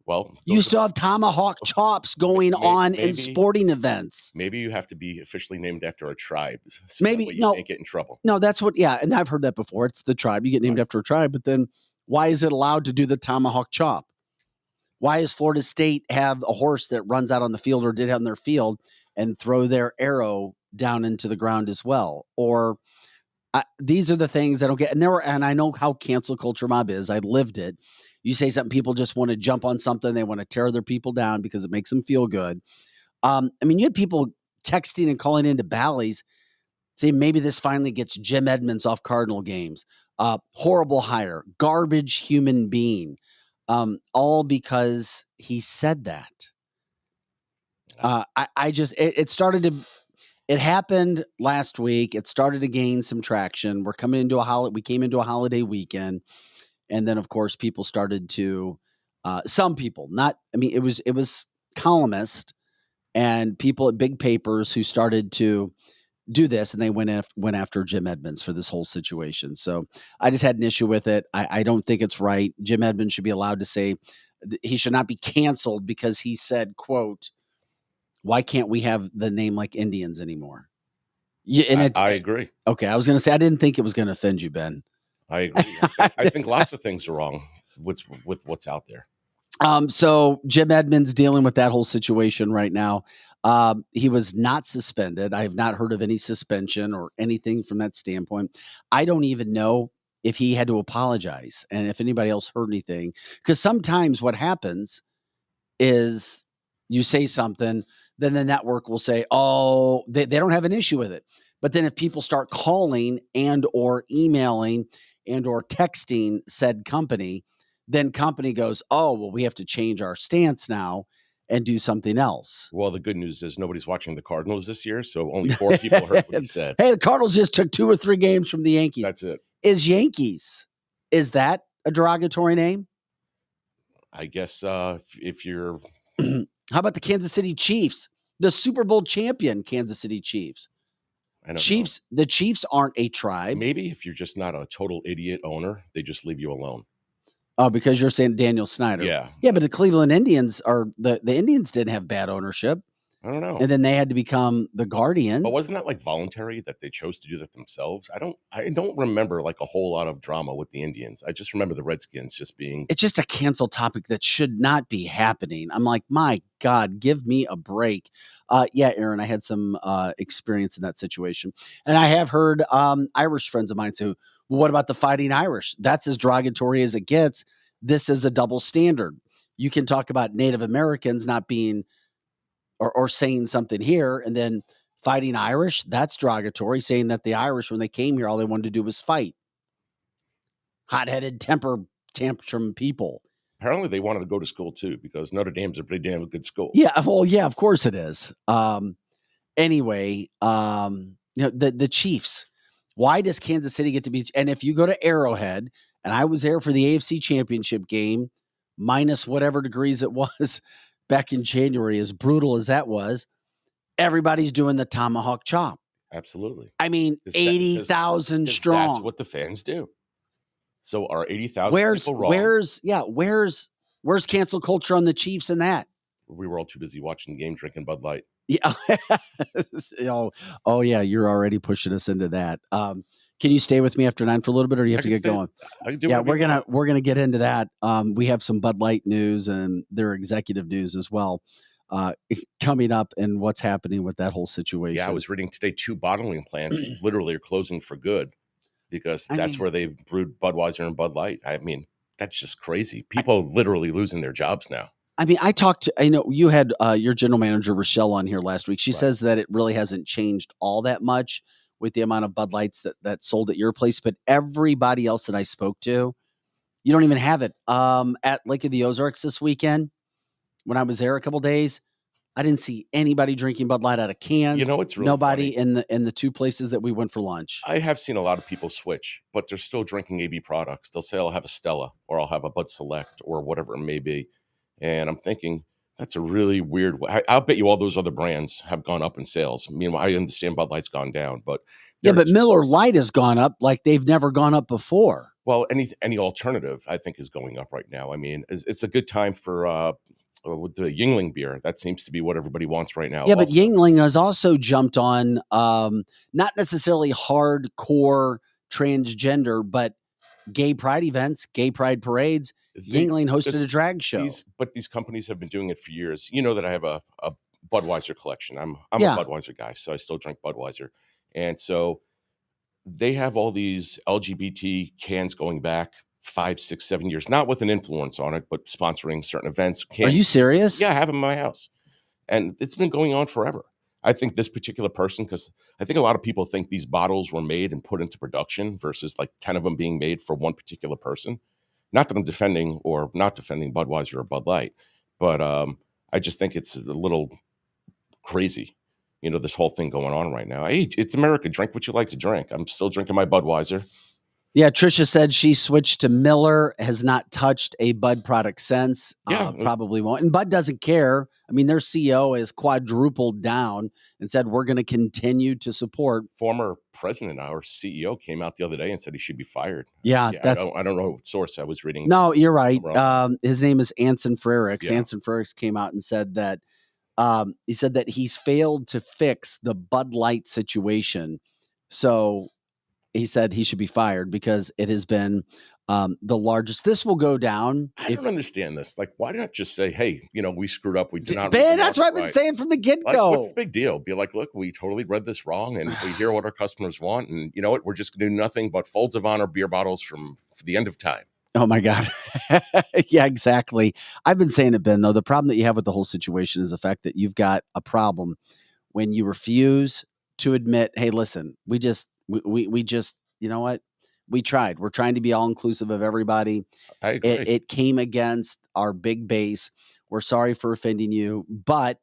Well, you still have tomahawk chops going on in sporting events. Maybe you have to be officially named after a tribe. So maybe you can't get in trouble. No, that's what. Yeah, and I've heard that before. It's the tribe. You get named after a tribe, but then why is it allowed to do the tomahawk chop? Why does Florida State have a horse that runs out on the field or did on their field and throw their arrow down into the ground as well? Or these are the things I don't get. And I know how cancel culture mob is. I lived it. You say something, people just want to jump on something. They want to tear other people down because it makes them feel good. I mean, you had people texting and calling into Bally's saying maybe this finally gets Jim Edmonds off Cardinal games. Horrible hire, garbage human being, all because he said that. It started to. It happened last week. It started to gain some traction. We came into a holiday weekend, and then of course people started to. Some people, it was columnists and people at big papers who started to do this, and they went after Jim Edmonds for this whole situation. So I just had an issue with it. I don't think it's right. Jim Edmonds should be allowed to say he should not be canceled because he said, quote, "Why can't we have the name like Indians anymore?" I agree. Okay, I was going to say I didn't think it was going to offend you, Ben. I agree. I think lots of things are wrong with what's out there. So Jim Edmonds dealing with that whole situation right now. He was not suspended. I have not heard of any suspension or anything from that standpoint. I don't even know if he had to apologize and if anybody else heard anything. Because sometimes what happens is you say something, then the network will say, oh, they don't have an issue with it. But then if people start calling and or emailing and or texting said company, then company goes, oh, well, we have to change our stance now and do something else. Well, the good news is nobody's watching the Cardinals this year, so only 4 people heard what he said. Hey, the Cardinals just took 2 or 3 games from the Yankees. That's it. Is Yankees, is that a derogatory name? I guess if you're... How about the Kansas City Chiefs? The Super Bowl champion Kansas City Chiefs. Chiefs, know. The Chiefs aren't a tribe. Maybe if you're just not a total idiot owner, they just leave you alone. Oh, because you're saying Daniel Snyder. Yeah. Yeah, but the Cleveland Indians the Indians didn't have bad ownership. I don't know. And then they had to become the Guardians. But wasn't that like voluntary that they chose to do that themselves? I don't remember like a whole lot of drama with the Indians. I just remember the Redskins just being... It's just a canceled topic that should not be happening. I'm like, my God, give me a break. Yeah, Aaron, I had some experience in that situation. And I have heard Irish friends of mine say, well, what about the Fighting Irish? That's as derogatory as it gets. This is a double standard. You can talk about Native Americans not being... Or saying something here, and then Fighting Irish, that's derogatory, saying that the Irish, when they came here, all they wanted to do was fight. Hot-headed tantrum people. Apparently they wanted to go to school too, because Notre Dame's a pretty damn good school. Yeah, well, yeah, of course it is. Anyway, the Chiefs. Why does Kansas City get to be? And if you go to Arrowhead, and I was there for the AFC Championship game, minus whatever degrees it was, back in January, as brutal as that was, everybody's doing the tomahawk chop. Absolutely. I mean, 80,000 strong. That's what the fans do. So are 80,000 people wrong? Where's cancel culture on the Chiefs and that? We were all too busy watching the game, drinking Bud Light. Yeah. oh yeah, you're already pushing us into that. Can you stay with me after 9 for a little bit, or do you have to get going? Yeah, we're gonna get into that. We have some Bud Light news and their executive news as well coming up, and what's happening with that whole situation. Yeah, I was reading today 2 bottling plants literally are closing for good because that's where they brewed Budweiser and Bud Light. I mean, that's just crazy. People literally losing their jobs now. I mean, I know you had your general manager Rochelle on here last week. She says that it really hasn't changed all that much with the amount of Bud Lights that sold at your place, but everybody else that I spoke to, you don't even have it. At Lake of the Ozarks this weekend, when I was there a couple days, I didn't see anybody drinking Bud Light out of cans. You know, it's really nobody funny. in the 2 places that we went for lunch. I have seen a lot of people switch, but they're still drinking AB products. They'll say, I'll have a Stella or I'll have a Bud Select or whatever it may be. And I'm thinking, that's a really weird way. I'll bet you all those other brands have gone up in sales. Meanwhile, I understand Bud Light's gone down, but but Miller Lite has gone up like they've never gone up before. Well, any alternative, I think, is going up right now. I mean, it's a good time for with the Yuengling beer. That seems to be what everybody wants right now. Yeah, but Yuengling has also jumped on not necessarily hardcore transgender, but gay pride events, gay pride parades. Yuengling hosted a drag show. These companies have been doing it for years. You know that I have a Budweiser collection. I'm a Budweiser guy, so I still drink Budweiser. And so they have all these LGBT cans going back 5, 6, 7 years, not with an influence on it, but sponsoring certain events. Are you serious? Yeah, I have them in my house. And it's been going on forever. I think this particular person, because I think a lot of people think these bottles were made and put into production versus like 10 of them being made for one particular person. Not that I'm defending or not defending Budweiser or Bud Light, but I just think it's a little crazy, this whole thing going on right now. Hey, it's America. Drink what you like to drink. I'm still drinking my Budweiser. Yeah, Trisha said she switched to Miller, has not touched a Bud product since. Yeah. Probably won't. And Bud doesn't care. I mean, their CEO has quadrupled down and said, we're going to continue to support. Former president, our CEO, came out the other day and said he should be fired. Yeah, I don't know what source I was reading. No, you're right. His name is Anson Frericks. Yeah. Anson Frericks came out and said that he said that he's failed to fix the Bud Light situation. So he said he should be fired because it has been the largest. This will go down. I don't understand this. Like, why not just say, hey, we screwed up. We did not. Ben, that's what I've been saying from the get-go. What's the big deal? Be like, look, we totally read this wrong, and we hear what our customers want. And you know what? We're just going to do nothing but folds of honor beer bottles for the end of time. Oh, my God. Yeah, exactly. I've been saying it, Ben, though. The problem that you have with the whole situation is the fact that you've got a problem when you refuse to admit, hey, listen, we just, you know what? We tried. We're trying to be all inclusive of everybody. I agree. It came against our big base. We're sorry for offending you, but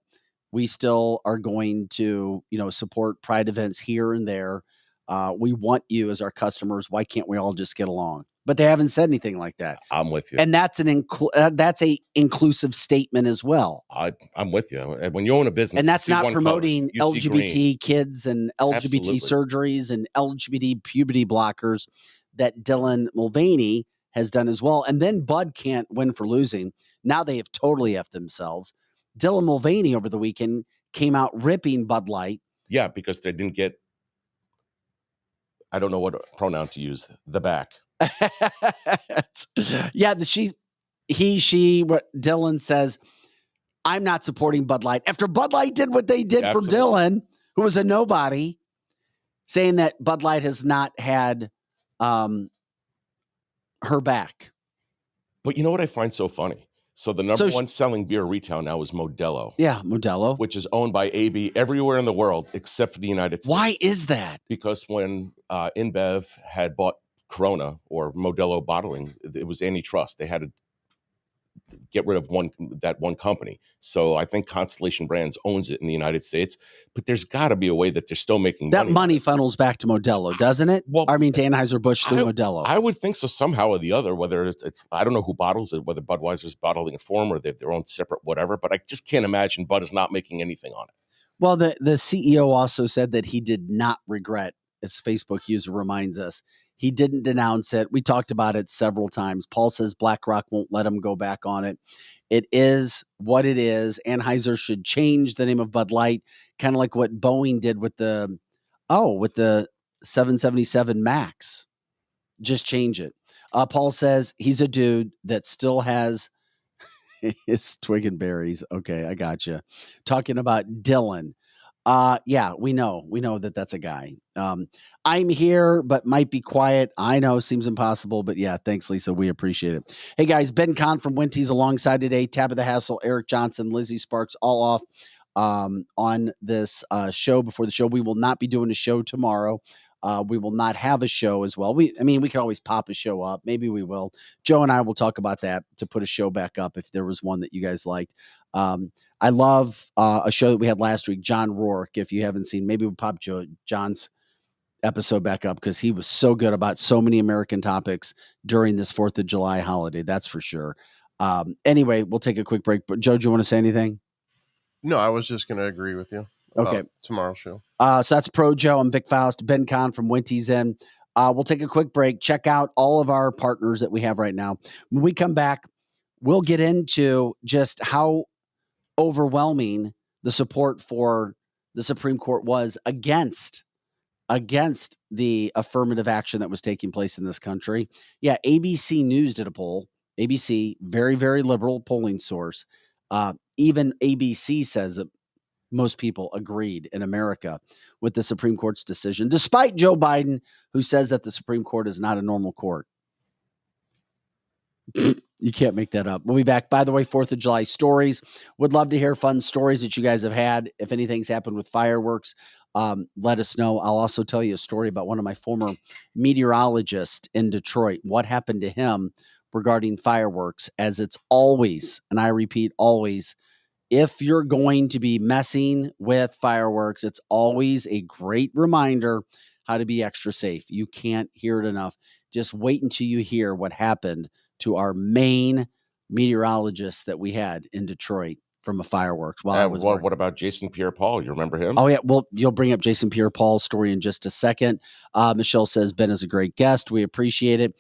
we still are going to, support pride events here and there. We want you as our customers. Why can't we all just get along? But they haven't said anything like that. I'm with you. And that's that's a inclusive statement as well. I'm with you. When you own a business, and that's not promoting LGBT kids and LGBT Absolutely. surgeries and LGBT puberty blockers that Dylan Mulvaney has done as well. And then Bud can't win for losing. Now they have totally effed themselves. Dylan Mulvaney over the weekend came out ripping Bud Light. Yeah, because they didn't get, I don't know what pronoun to use, the back. Yeah, what Dylan says, I'm not supporting Bud Light. After Bud Light did what they did for Dylan, who was a nobody, saying that Bud Light has not had her back. But you know what I find so funny? So the number one selling beer retail now is Modelo. Yeah, Modelo. Which is owned by AB everywhere in the world except for the United States. Why is that? Because when InBev had bought Corona or Modelo bottling, it was antitrust. They had to get rid of that one company. So I think Constellation Brands owns it in the United States, but there's got to be a way that they're still making that money funnels back to Modelo, doesn't it? Well, I mean, to Anheuser-Busch through Modelo. I would think so somehow or the other, whether it's I don't know who bottles it, whether Budweiser's bottling it for them or they have their own separate whatever, but I just can't imagine Bud is not making anything on it. Well, the CEO also said that he did not regret, as Facebook user reminds us, he didn't denounce it. We talked about it several times. Paul says BlackRock won't let him go back on it. It is what it is. Anheuser should change the name of Bud Light, kind of like what Boeing did with the 777 Max. Just change it. Paul says he's a dude that still has his twig and berries. Okay, I gotcha. Talking about Dylan. Yeah, we know that that's a guy. I'm here, but might be quiet. I know, seems impossible, but yeah, thanks, Lisa. We appreciate it. Hey guys, Ben Kahn from Winty's alongside today. Tabitha Hassel, Eric Johnson, Lizzie Sparks, all off on this show before the show. We will not be doing a show tomorrow. We will not have a show as well. We can always pop a show up. Maybe we will. Joe and I will talk about that to put a show back up if there was one that you guys liked. I love a show that we had last week, John Rourke. If you haven't seen, maybe we'll pop John's episode back up because he was so good about so many American topics during this 4th of July holiday. That's for sure. Anyway, we'll take a quick break. But Joe, do you want to say anything? No, I was just going to agree with you. Okay. Tomorrow's show. So that's Pro Joe. I'm Vic Faust, Ben Kahn from Winty's In. We'll take a quick break. Check out all of our partners that we have right now. When we come back, we'll get into just how overwhelming the support for the Supreme Court was against the affirmative action that was taking place in this country. Yeah, ABC News did a poll. ABC, very, very liberal polling source. Even ABC says that most people agreed in America with the Supreme Court's decision, despite Joe Biden, who says that the Supreme Court is not a normal court. You can't make that up. We'll be back. By the way, 4th of July stories. Would love to hear fun stories that you guys have had. If anything's happened with fireworks, let us know. I'll also tell you a story about one of my former meteorologists in Detroit. What happened to him regarding fireworks, as it's always, and I repeat, always, if you're going to be messing with fireworks, it's always a great reminder how to be extra safe. You can't hear it enough. Just wait until you hear what happened to our main meteorologist that we had in Detroit from a fireworks. While I was what about Jason Pierre-Paul? You remember him? Oh, yeah. Well, you'll bring up Jason Pierre-Paul's story in just a second. Michelle says, Ben is a great guest. We appreciate it.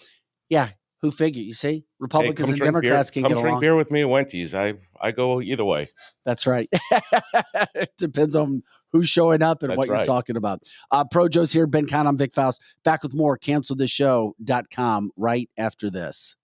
Yeah. Who figured? You see, Republicans and Democrats can get along. Come drink beer with me at Wendy's. I go either way. That's right. It depends on who's showing up and what you're talking about. Pro Joe's here. Ben Kahn, I'm Vic Faust. Back with more cancelthisshow.com right after this.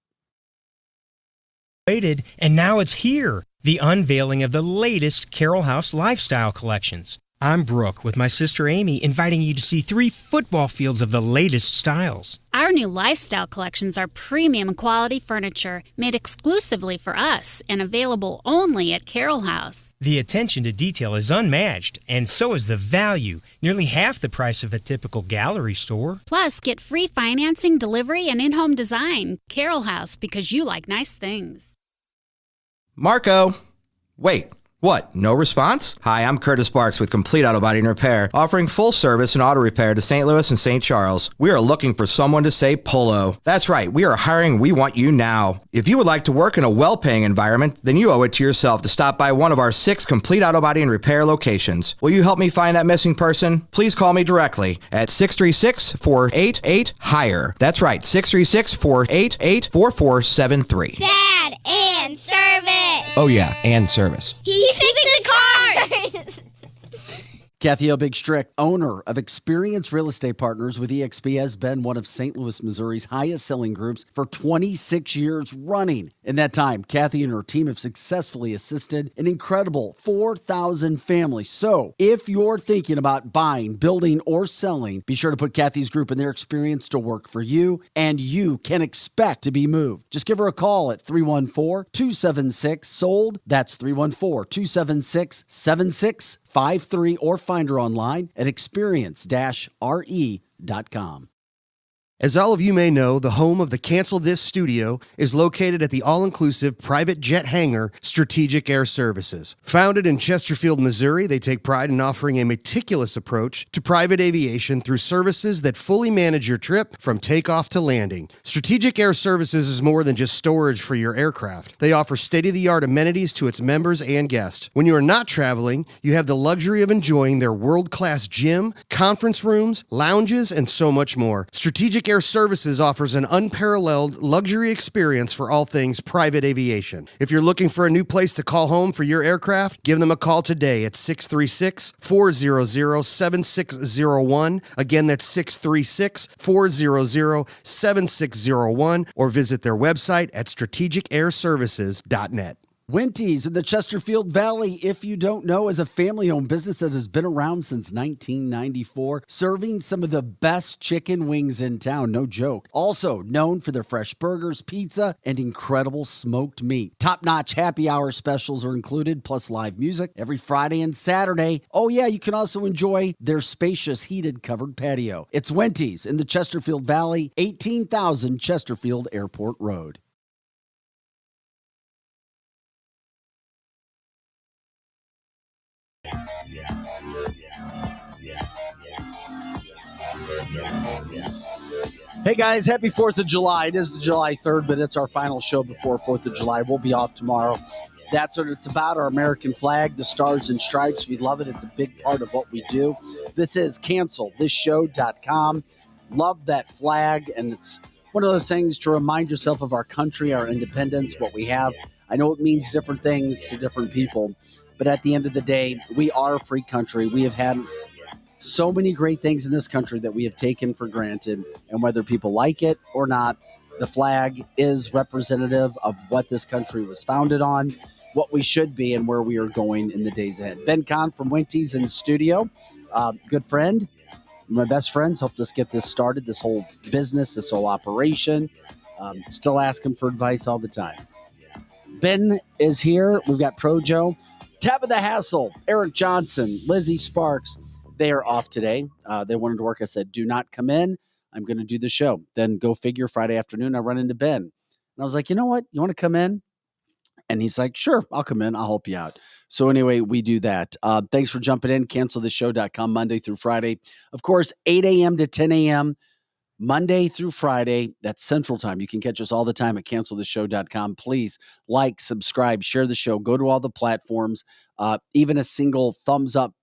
Waited, and now it's here. The unveiling of the latest Carroll House lifestyle collections. I'm Brooke with my sister Amy, inviting you to see 3 football fields of the latest styles. Our new lifestyle collections are premium quality furniture made exclusively for us and available only at Carroll House. The attention to detail is unmatched, and so is the value, nearly half the price of a typical gallery store. Plus, get free financing, delivery, and in-home design. Carroll House, because you like nice things. Marco, wait. What? No response? Hi, I'm Curtis Barks with Complete Auto Body and Repair, offering full service and auto repair to St. Louis and St. Charles. We are looking for someone to say polo. That's right, we are hiring. We want you now. If you would like to work in a well-paying environment, then you owe it to yourself to stop by one of our 6 Complete Auto Body and Repair locations. Will you help me find that missing person? Please call me directly at 636-488-HIRE. That's right, 636-488-4473. Dad, and service. Oh yeah, and service. He fixes cars. Kathy O. Big Strick, owner of Experience Real Estate Partners with eXp, has been one of St. Louis, Missouri's highest selling groups for 26 years running. In that time, Kathy and her team have successfully assisted an incredible 4,000 families. So if you're thinking about buying, building, or selling, be sure to put Kathy's group and their experience to work for you, and you can expect to be moved. Just give her a call at 314-276-SOLD. That's 314-276-7653, or find her online at experience-re.com. As all of you may know, the home of the Cancel This studio is located at the all-inclusive private jet hangar, Strategic Air Services. Founded in Chesterfield, Missouri, they take pride in offering a meticulous approach to private aviation through services that fully manage your trip from takeoff to landing. Strategic Air Services is more than just storage for your aircraft. They offer state-of-the-art amenities to its members and guests. When you are not traveling, you have the luxury of enjoying their world-class gym, conference rooms, lounges, and so much more. Strategic Air Services offers an unparalleled luxury experience for all things private aviation. If you're looking for a new place to call home for your aircraft, give them a call today at 636-400-7601. Again, that's 636-400-7601, or visit their website at strategicairservices.net. Wendy's in the Chesterfield Valley, if you don't know, is a family-owned business that has been around since 1994, serving some of the best chicken wings in town, no joke. Also known for their fresh burgers, pizza, and incredible smoked meat. Top-notch happy hour specials are included, plus live music every Friday and Saturday. Oh yeah, you can also enjoy their spacious heated covered patio. It's Wendy's in the Chesterfield Valley, 18,000 Chesterfield Airport Road. Hey guys, happy 4th of July. It is the July 3rd, but it's our final show before 4th of July. We'll be off tomorrow. That's what it's about, our American flag, the stars and stripes. We love it. It's a big part of what we do. This is cancelthisshow.com. Love that flag, and it's one of those things to remind yourself of our country, our independence, what we have. I know it means different things to different people, but at the end of the day, we are a free country. We have had so many great things in this country that we have taken for granted, and whether people like it or not, the flag is representative of what this country was founded on. what we should be and where we are going in the days ahead. Ben Kahn from Winty's in studio, good friend, my best friends, helped us get this started, this whole business, this whole operation. Still ask him for advice all the time. Ben is here. We've got Pro Joe, Tabitha Hassel, Eric Johnson, Lizzie Sparks. They are off today. They wanted to work. I said, do not come in. I'm going to do the show. Then go figure, Friday afternoon, I run into Ben. And I was like, you know what? You want to come in? And he's like, sure, I'll come in. I'll help you out. So anyway, we do that. Thanks for jumping in. CancelTheShow.com Monday through Friday. Of course, 8 a.m. to 10 a.m. Monday through Friday. That's Central Time. You can catch us all the time at CancelTheShow.com. Please like, subscribe, share the show. Go to all the platforms. Even a single thumbs up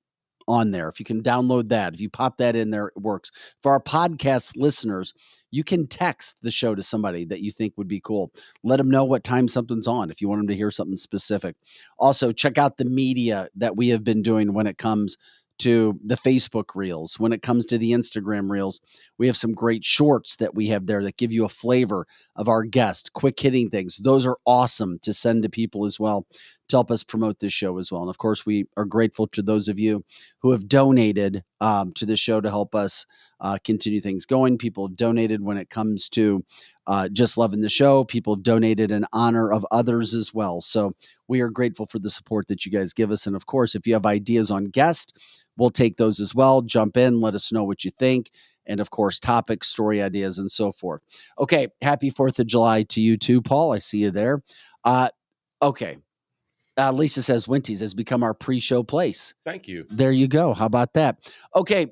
on there. If you can download that, if you pop that in there, it works. For our podcast listeners, you can text the show to somebody that you think would be cool. Let them know what time something's on if you want them to hear something specific. Also, check out the media that we have been doing when it comes to the Facebook Reels, when it comes to the Instagram Reels. We have some great shorts that we have there that give you a flavor of our guest, quick hitting things. Those are awesome to send to people as well, to help us promote this show as well. And of course, we are grateful to those of you who have donated to the show to help us continue things going. People have donated when it comes to just loving the show. People have donated in honor of others as well. So we are grateful for the support that you guys give us. And of course, if you have ideas on guests, we'll take those as well. Jump in, let us know what you think. And of course, topics, story ideas, and so forth. Okay. Happy 4th of July to you too, Paul. I see you there. Okay. Lisa says Winty's has become our pre-show place. Thank you. There you go. How about that? Okay.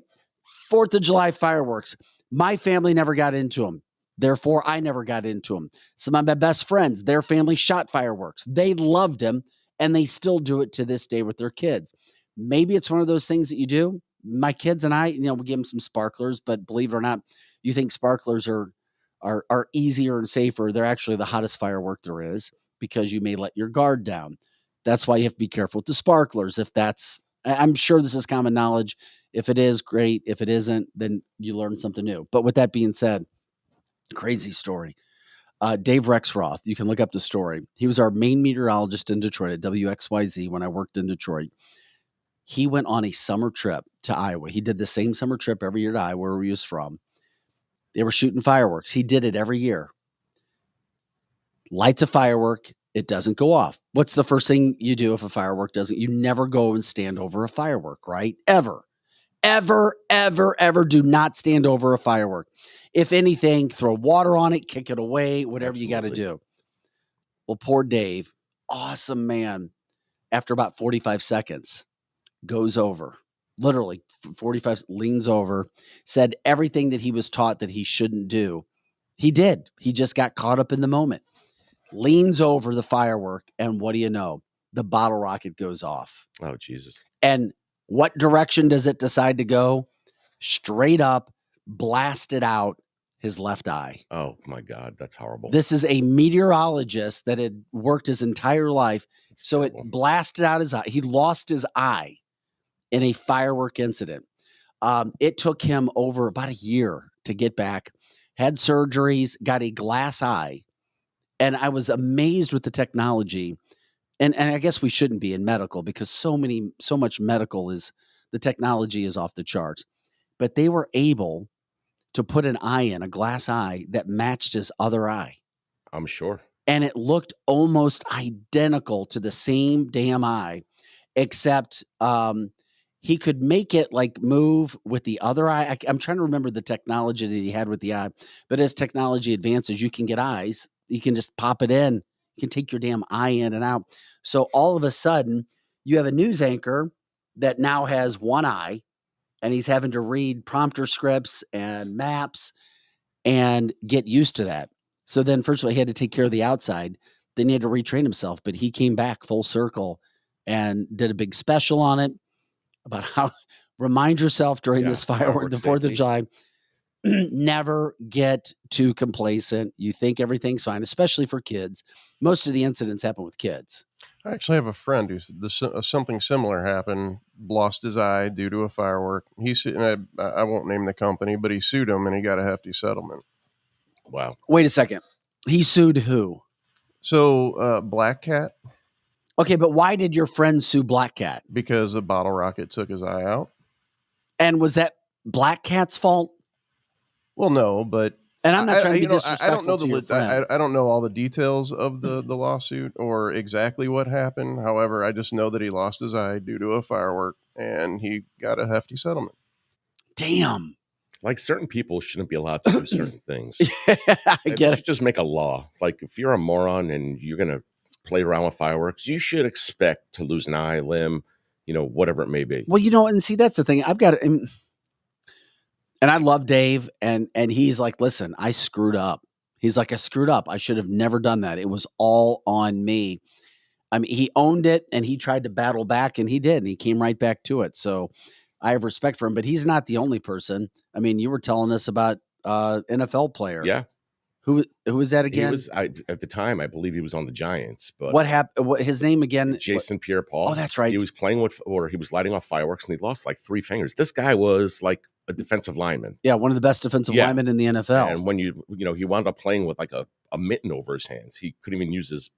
4th of July fireworks. My family never got into them. Therefore, I never got into them. Some of my best friends, their family shot fireworks. They loved them, and they still do it to this day with their kids. Maybe it's one of those things that you do. My kids and I, we give them some sparklers, but believe it or not, you think sparklers are easier and safer. They're actually the hottest firework there is because you may let your guard down. That's why you have to be careful with the sparklers. I'm sure this is common knowledge. If it is, great. If it isn't, then you learn something new. But with that being said, crazy story. Dave Rexroth, you can look up the story. He was our main meteorologist in Detroit at WXYZ when I worked in Detroit. He went on a summer trip to Iowa. He did the same summer trip every year to Iowa, where he was from. They were shooting fireworks. He did it every year. Lights a firework. It doesn't go off. What's the first thing you do if a firework doesn't? You never go and stand over a firework, right? Ever do not stand over a firework. If anything, throw water on it, kick it away, whatever you got to do. Well, poor Dave, awesome man, after about 45 seconds, goes over. Literally 45, leans over, said everything that he was taught that he shouldn't do. He did. He just got caught up in the moment. Leans over the firework, and what do you know? The bottle rocket goes off. Oh, Jesus. And what direction does it decide to go? Straight up, blasted out his left eye. Oh, my God. That's horrible. This is a meteorologist that had worked his entire life. That's so terrible. It blasted out his eye. He lost his eye in a firework incident. It took him over about a year to get back, had surgeries, got a glass eye. And I was amazed with the technology. And I guess we shouldn't be in medical because so much medical the technology is off the charts. But they were able to put an eye in, a glass eye that matched his other eye. I'm sure. And it looked almost identical to the same damn eye, except he could make it like move with the other eye. I'm trying to remember the technology that he had with the eye. But as technology advances, you can get eyes. You can just pop it in. You can take your damn eye in and out. So all of a sudden, you have a news anchor that now has one eye, and he's having to read prompter scripts and maps and get used to that. So then, first of all, he had to take care of the outside. Then he had to retrain himself. But he came back full circle and did a big special on it about how remind yourself during this firework, the 4th of July, never get too complacent. You think everything's fine, especially for kids. Most of the incidents happen with kids. I actually have a friend who something similar happened, lost his eye due to a firework. I won't name the company, but he sued him and he got a hefty settlement. Wow. Wait a second. He sued who? So Black Cat. Okay, but why did your friend sue Black Cat? Because a bottle rocket took his eye out. And was that Black Cat's fault? Well, no, but and I'm not trying to be disrespectful I don't know to your friend. I don't know all the details of the lawsuit or exactly what happened. However, I just know that he lost his eye due to a firework, and he got a hefty settlement. Damn. Like certain people shouldn't be allowed to do certain things. I get it. Just make a law. Like if you're a moron and you're going to play around with fireworks, you should expect to lose an eye, limb, whatever it may be. Well, and see, that's the thing. I've got, and I love Dave, and he's like, listen, I screwed up. He's like, I screwed up. I should have never done that. It was all on me. I mean, he owned it, and he tried to battle back, and he did, and he came right back to it. So I have respect for him, but he's not the only person. I mean, you were telling us about NFL player. Yeah. Who was that again? At the time, I believe he was on the Giants. But what happened? His name again? Jason Pierre-Paul. Oh, that's right. He was playing he was lighting off fireworks, and he lost like 3 fingers. This guy was like a defensive lineman. Yeah, one of the best defensive linemen in the NFL. And when he wound up playing with like a mitten over his hands. He couldn't even use his.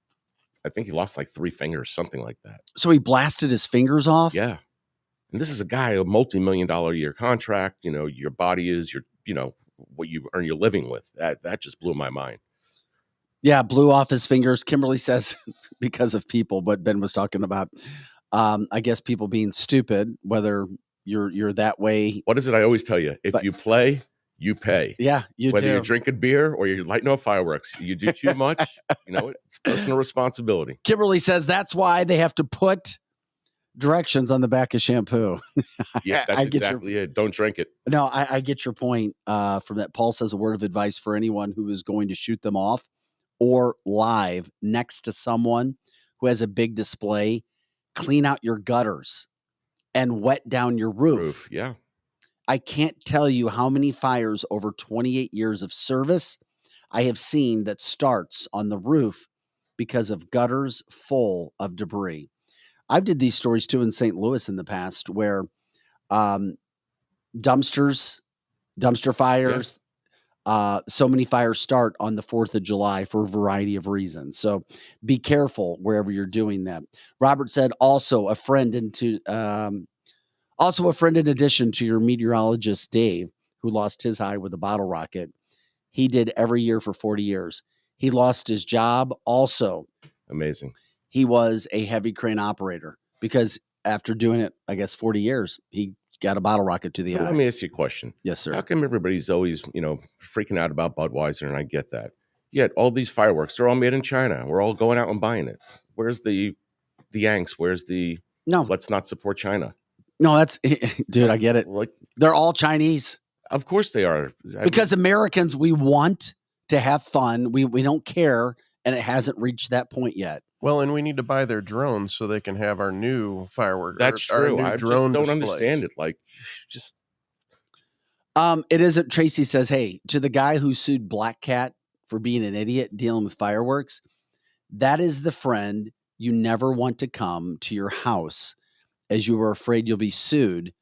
I think he lost like 3 fingers, something like that. So he blasted his fingers off. Yeah. And this is a guy, a multi-million-dollar a year contract. Your body is what you earn your living with. That just blew my mind. Yeah, blew off his fingers. Kimberly says because of people, but Ben was talking about, I guess people being stupid, whether you're that way. What is it I always tell you? If you play, you pay. Yeah, whether you're drinking beer or you're lighting off fireworks. You do too much, it's personal responsibility. Kimberly says that's why they have to put directions on the back of shampoo. Yeah, that's exactly it. Don't drink it. No, I get your point from that. Paul says a word of advice for anyone who is going to shoot them off or live next to someone who has a big display. Clean out your gutters and wet down your roof. Yeah. I can't tell you how many fires over 28 years of service I have seen that starts on the roof because of gutters full of debris. I've did these stories too in St. Louis in the past where dumpster fires, so many fires start on the 4th of July for a variety of reasons. So be careful wherever you're doing that. Robert said also a friend in addition to your meteorologist, Dave, who lost his eye with a bottle rocket. He did every year for 40 years. He lost his job also. Amazing. He was a heavy crane operator because after doing it, I guess 40 years, he got a bottle rocket to the eye. Let me ask you a question. Yes, sir. How come everybody's always, freaking out about Budweiser? And I get that. Yet all these fireworks, they're all made in China. We're all going out and buying it. Where's the angst? Where's let's not support China? No, that's, dude, I get it. Like, they're all Chinese. Of course they are. Because Americans, we want to have fun. We don't care. And it hasn't reached that point yet. Well, and we need to buy their drones so they can have our new fireworks. That's true. I just don't displays. understand it. Like, just. It isn't. Tracy says, hey, to the guy who sued Black Cat for being an idiot dealing with fireworks, that is the friend you never want to come to your house as you were afraid you'll be sued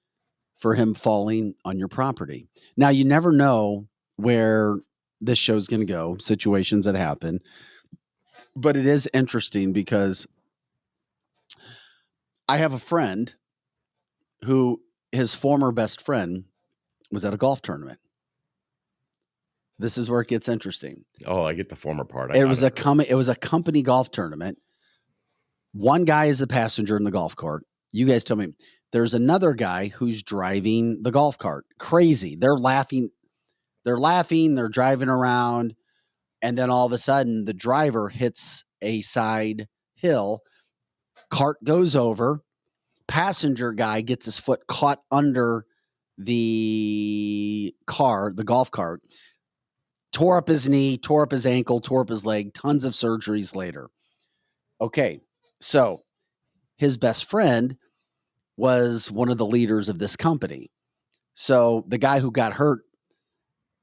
for him falling on your property. Now, you never know where this show's going to go, situations that happen. But it is interesting because I have a friend who his former best friend was at a golf tournament. This is where it gets interesting. Oh, I get the former part. It was a company golf tournament. One guy is the passenger in the golf cart. You guys tell me. There's another guy who's driving the golf cart. Crazy. They're laughing. They're driving around. And then all of a sudden, the driver hits a side hill. Cart goes over. Passenger guy gets his foot caught under the golf cart. Tore up his knee, tore up his ankle, tore up his leg. Tons of surgeries later. Okay, so his best friend was one of the leaders of this company. So the guy who got hurt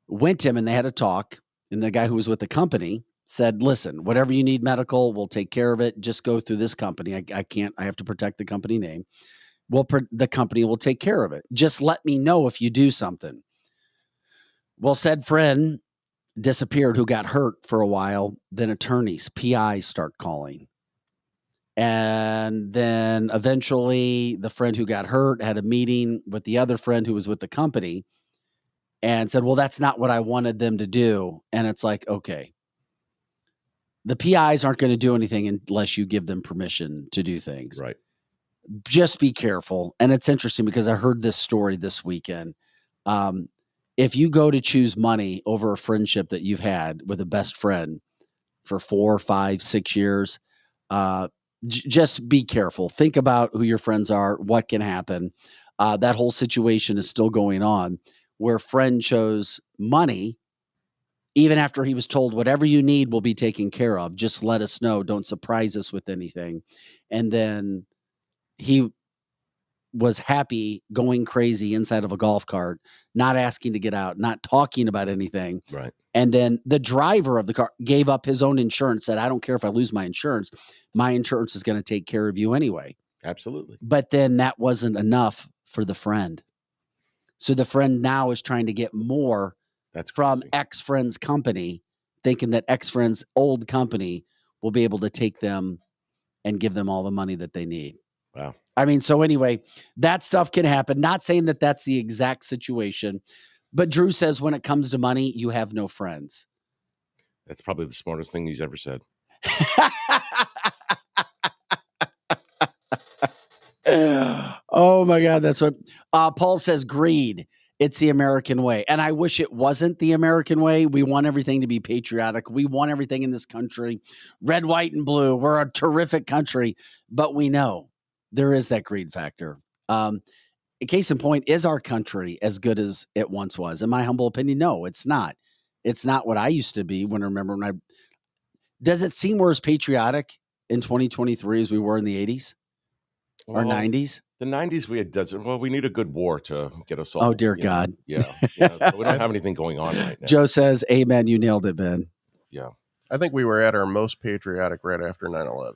went to him and they had a talk. And the guy who was with the company said, listen, whatever you need medical, we'll take care of it. Just go through this company. I have to protect the company name. The company will take care of it. Just let me know if you do something. Well, said friend disappeared who got hurt for a while. Then attorneys, PIs start calling. And then eventually the friend who got hurt had a meeting with the other friend who was with the company and said, well, that's not what I wanted them to do. And it's like, okay, the PIs aren't going to do anything unless you give them permission to do things. Right. Just be careful. And it's interesting because I heard this story this weekend. If you go to choose money over a friendship that you've had with a best friend for 4, 5, 6 years, just be careful. Think about who your friends are, what can happen. That whole situation is still going on where friend chose money even after he was told whatever you need will be taken care of. Just let us know. Don't surprise us with anything. And then he was happy going crazy inside of a golf cart, not asking to get out, not talking about anything. Right. And then the driver of the car gave up his own insurance, said, I don't care if I lose my insurance is going to take care of you anyway. Absolutely. But then that wasn't enough for the friend. So the friend now is trying to get more from ex-friend's company, thinking that ex-friend's old company will be able to take them and give them all the money that they need. Wow. I mean, so anyway, that stuff can happen. Not saying that that's the exact situation, but Drew says when it comes to money, you have no friends. That's probably the smartest thing he's ever said. Oh my God, that's what Paul says. Greed. It's the American way. And I wish it wasn't the American way. We want everything to be patriotic. We want everything in this country, red, white, and blue. We're a terrific country, but we know there is that greed factor. Case in point, is our country as good as it once was? In my humble opinion, no, it's not. It's not what I used to be does it seem we're as patriotic in 2023 as we were in the 80s or 90s? The 90s, we had desert. Well, we need a good war to get us all. Oh, dear God. Yeah. So we don't have anything going on right now. Joe says, amen. You nailed it, Ben. Yeah. I think we were at our most patriotic right after 9/11.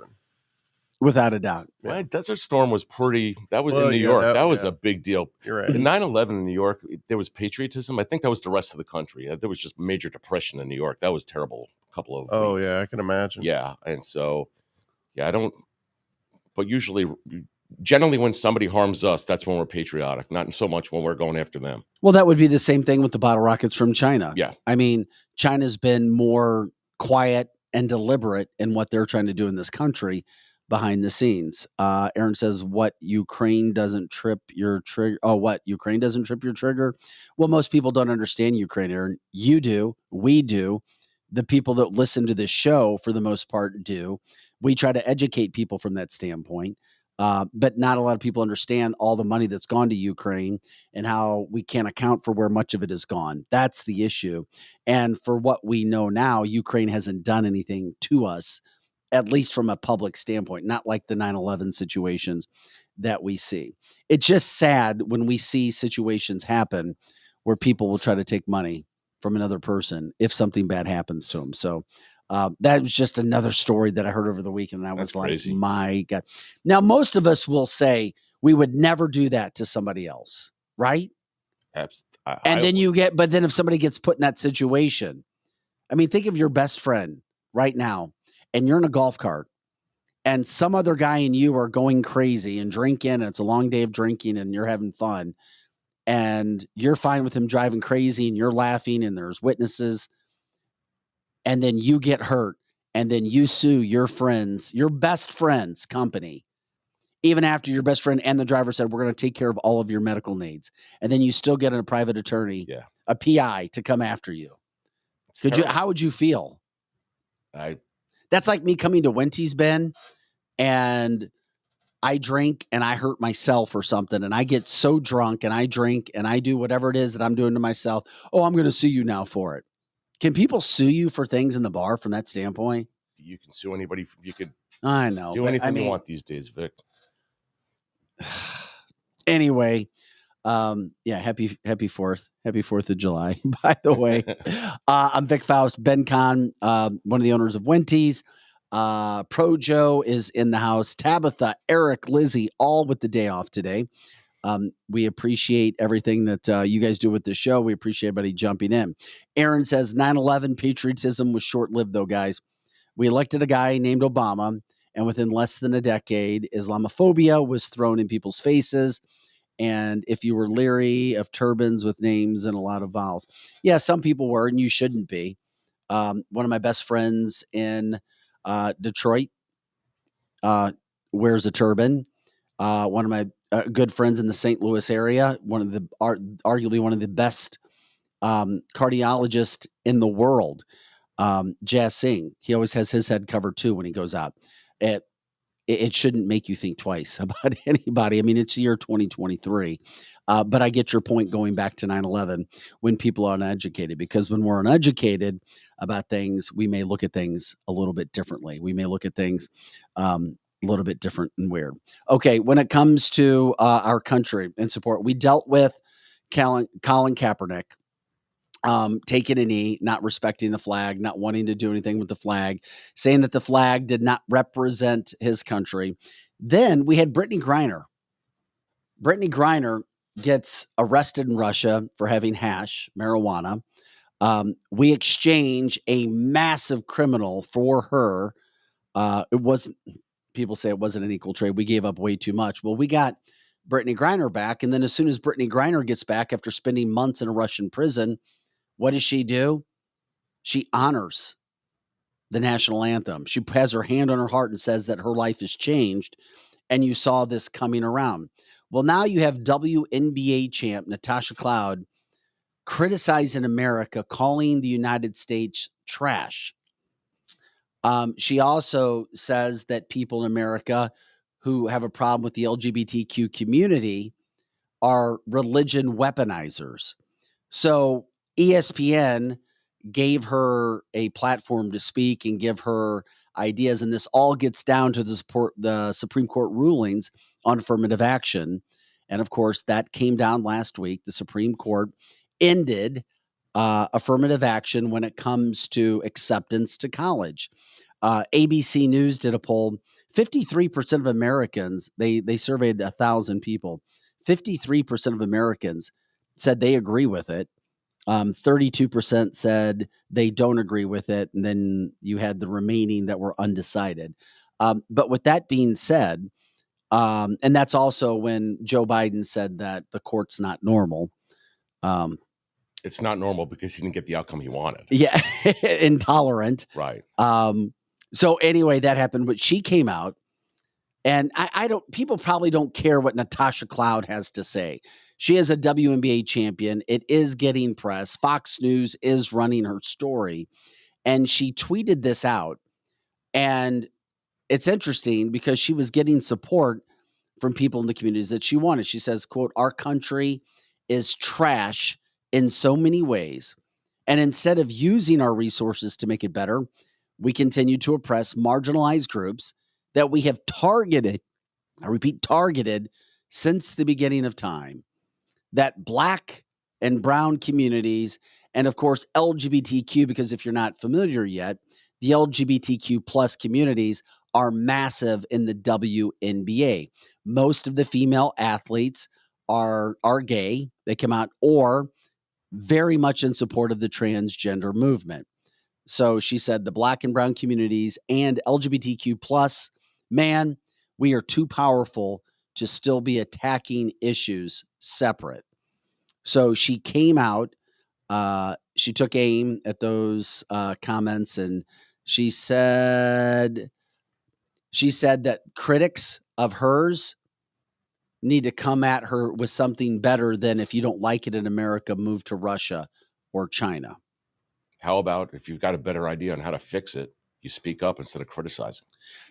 Without a doubt. Well, Desert Storm was that was in New York. That was a big deal. You're right. The 9/11 in New York, there was patriotism. I think that was the rest of the country. There was just major depression in New York. That was terrible. A couple of weeks. Yeah, I can imagine. Yeah. And so, but generally when somebody harms us, that's when we're patriotic, not so much when we're going after them. Well, that would be the same thing with the bottle rockets from China. Yeah. I mean, China's been more quiet and deliberate in what they're trying to do in this country behind the scenes. Aaron says, what Ukraine doesn't trip your trigger. Oh, what Ukraine doesn't trip your trigger? Well, most people don't understand Ukraine, Aaron. You do. We do. The people that listen to this show, for the most part, do. We try to educate people from that standpoint. But not a lot of people understand all the money that's gone to Ukraine and how we can't account for where much of it has gone. That's the issue. And for what we know now, Ukraine hasn't done anything to us, at least from a public standpoint, not like the 9/11 situations that we see. It's just sad when we see situations happen where people will try to take money from another person if something bad happens to them. So that was just another story that I heard over the weekend. And I was like, crazy. My God. Now, most of us will say we would never do that to somebody else, right? But then if somebody gets put in that situation, I mean, think of your best friend right now, and you're in a golf cart, and some other guy and you are going crazy and drinking, and it's a long day of drinking, and you're having fun, and you're fine with him driving crazy, and you're laughing, and there's witnesses. And then you get hurt, and then you sue your best friend's company, even after your best friend and the driver said, we're going to take care of all of your medical needs. And then you still get a private attorney, a PI, to come after you. How would you feel? That's like me coming to Wenty's, Ben, and I drink and I hurt myself or something, and I get so drunk and I drink and I do whatever it is that I'm doing to myself. Oh, I'm going to sue you now for it. Can people sue you for things in the bar from that standpoint? You can sue anybody. You could. I know. Do anything you want these days, Vic. Anyway, happy 4th. Happy 4th of July, by the way. I'm Vic Faust, Ben Kahn, one of the owners of Wenty's. Pro Joe is in the house. Tabitha, Eric, Lizzie, all with the day off today. We appreciate everything that you guys do with the show. We appreciate everybody jumping in. Aaron says 9/11 patriotism was short-lived, though, guys. We elected a guy named Obama, And within less than a decade, Islamophobia was thrown in people's faces. And if you were leery of turbans with names and a lot of vowels, yeah, some people were, and you shouldn't be. One of my best friends in Detroit wears a turban. One of my good friends in the St. Louis area, arguably one of the best cardiologists in the world, Jazz Singh. He always has his head covered too when he goes out. It shouldn't make you think twice about anybody. I mean, it's year 2023. But I get your point going back to 9/11 when people are uneducated, because when we're uneducated about things, we may look at things a little bit differently. We may look at things a little bit different and weird. Okay, when it comes to our country and support, we dealt with Colin Kaepernick taking a knee, not respecting the flag, not wanting to do anything with the flag, saying that the flag did not represent his country. Then we had Brittany Griner. Brittany Griner gets arrested in Russia for having marijuana. We exchange a massive criminal for her. People say it wasn't an equal trade. We gave up way too much. Well, we got Brittany Griner back. And then as soon as Brittany Griner gets back after spending months in a Russian prison, what does she do? She honors the national anthem. She has her hand on her heart and says that her life has changed. And you saw this coming around. Well, now you have WNBA champ Natasha Cloud criticizing America, calling the United States trash. She also says that people in America who have a problem with the LGBTQ community are religion weaponizers. So ESPN gave her a platform to speak and give her ideas, and this all gets down to the Supreme Court rulings on affirmative action. And of course, that came down last week. The Supreme Court ended affirmative action when it comes to acceptance to college. ABC News did a poll. 53% of Americans, they surveyed 1,000 people. 53% of Americans said they agree with it. 32% said they don't agree with it. And then you had the remaining that were undecided. But with that being said, and that's also when Joe Biden said that the court's not normal. It's not normal because he didn't get the outcome he wanted. Yeah. Intolerant. Right. So anyway, that happened, but she came out, and people probably don't care what Natasha Cloud has to say. She is a WNBA champion. It is getting press. Fox News is running her story, and she tweeted this out. And it's interesting because she was getting support from people in the communities that she wanted. She says, quote, "Our country is trash in so many ways. And instead of using our resources to make it better, we continue to oppress marginalized groups that we have targeted, I repeat, targeted since the beginning of time. That Black and brown communities, and of course, LGBTQ, because if you're not familiar yet, the LGBTQ plus communities are massive in the WNBA. Most of the female athletes are gay. They come out or very much in support of the transgender movement. So she said the Black and brown communities and LGBTQ plus, man, we are too powerful to still be attacking issues separate. So she came out, she took aim at those comments, and she said that critics of hers need to come at her with something better than, if you don't like it in America, move to Russia or China. How about if you've got a better idea on how to fix it, you speak up instead of criticizing?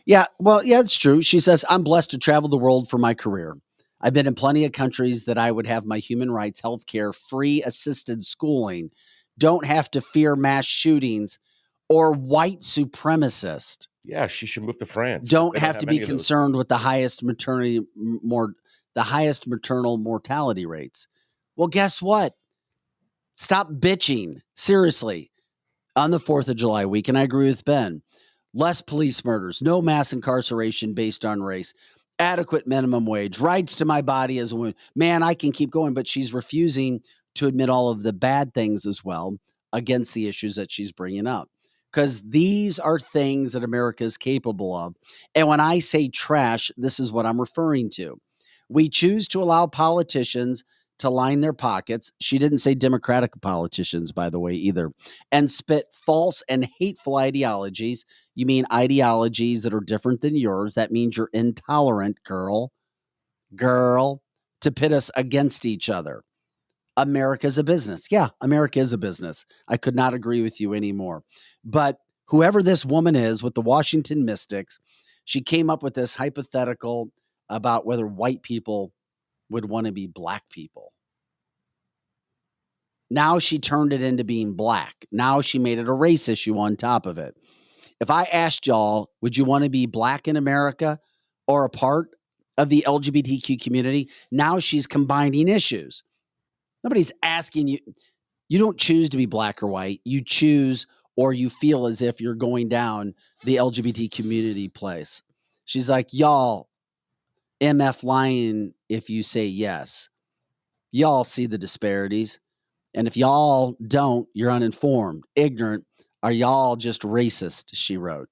Yeah, well, yeah, it's true. She says, "I'm blessed to travel the world for my career. I've been in plenty of countries that I would have my human rights, healthcare, free assisted schooling, don't have to fear mass shootings or white supremacists. Yeah, she should move to France. Don't have to be concerned with the highest maternal mortality rates." Well, guess what? Stop bitching. Seriously. On the 4th of July week, and I agree with Ben, less police murders, no mass incarceration based on race, adequate minimum wage, rights to my body as a woman. Man, I can keep going, but she's refusing to admit all of the bad things as well against the issues that she's bringing up. because these are things that America is capable of. And when I say trash, this is what I'm referring to. We choose to allow politicians to line their pockets. She didn't say Democratic politicians, by the way, either, and spit false and hateful ideologies. You mean ideologies that are different than yours. That means you're intolerant, girl, to pit us against each other. America's a business. Yeah, America is a business. I could not agree with you anymore. But whoever this woman is with the Washington Mystics, she came up with this hypothetical about whether white people would want to be black people. Now she turned it into being black. Now she made it a race issue on top of it. If I asked y'all, would you want to be black in America or a part of the LGBTQ community? Now she's combining issues. Nobody's asking you. You don't choose to be black or white. You choose, or you feel as if you're going down the LGBT community place. She's like, y'all, MF lying if you say yes. Y'all see the disparities. And if y'all don't, you're uninformed, ignorant, are y'all just racist, she wrote.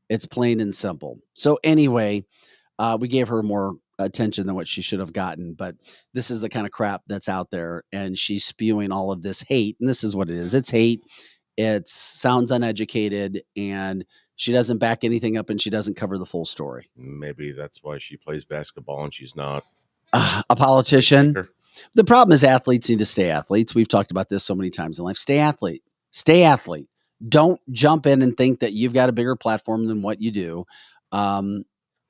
It's plain and simple. So anyway, we gave her more attention than what she should have gotten, but this is the kind of crap that's out there, and she's spewing all of this hate, and this is what it is. It's hate. It sounds uneducated, and she doesn't back anything up, and she doesn't cover the full story. Maybe that's why she plays basketball and she's not a politician. The problem is athletes need to stay athletes. We've talked about this so many times in life. Stay athlete. Stay athlete. Don't jump in and think that you've got a bigger platform than what you do.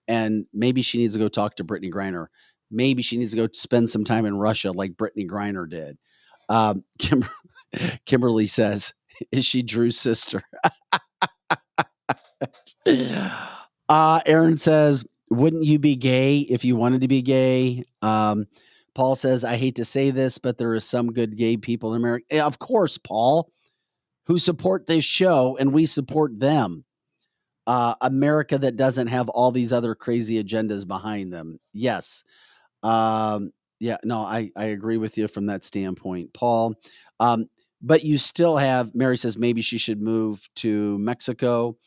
And maybe she needs to go talk to Brittany Griner. Maybe she needs to go spend some time in Russia like Brittany Griner did. Kimberly says, is she Drew's sister? Aaron says, wouldn't you be gay if you wanted to be gay? Paul says, I hate to say this, but there is some good gay people in America. Of course, Paul, who support this show, and we support them. America that doesn't have all these other crazy agendas behind them. Yes. I agree with you from that standpoint, Paul. But you still have, Mary says, maybe she should move to Mexico.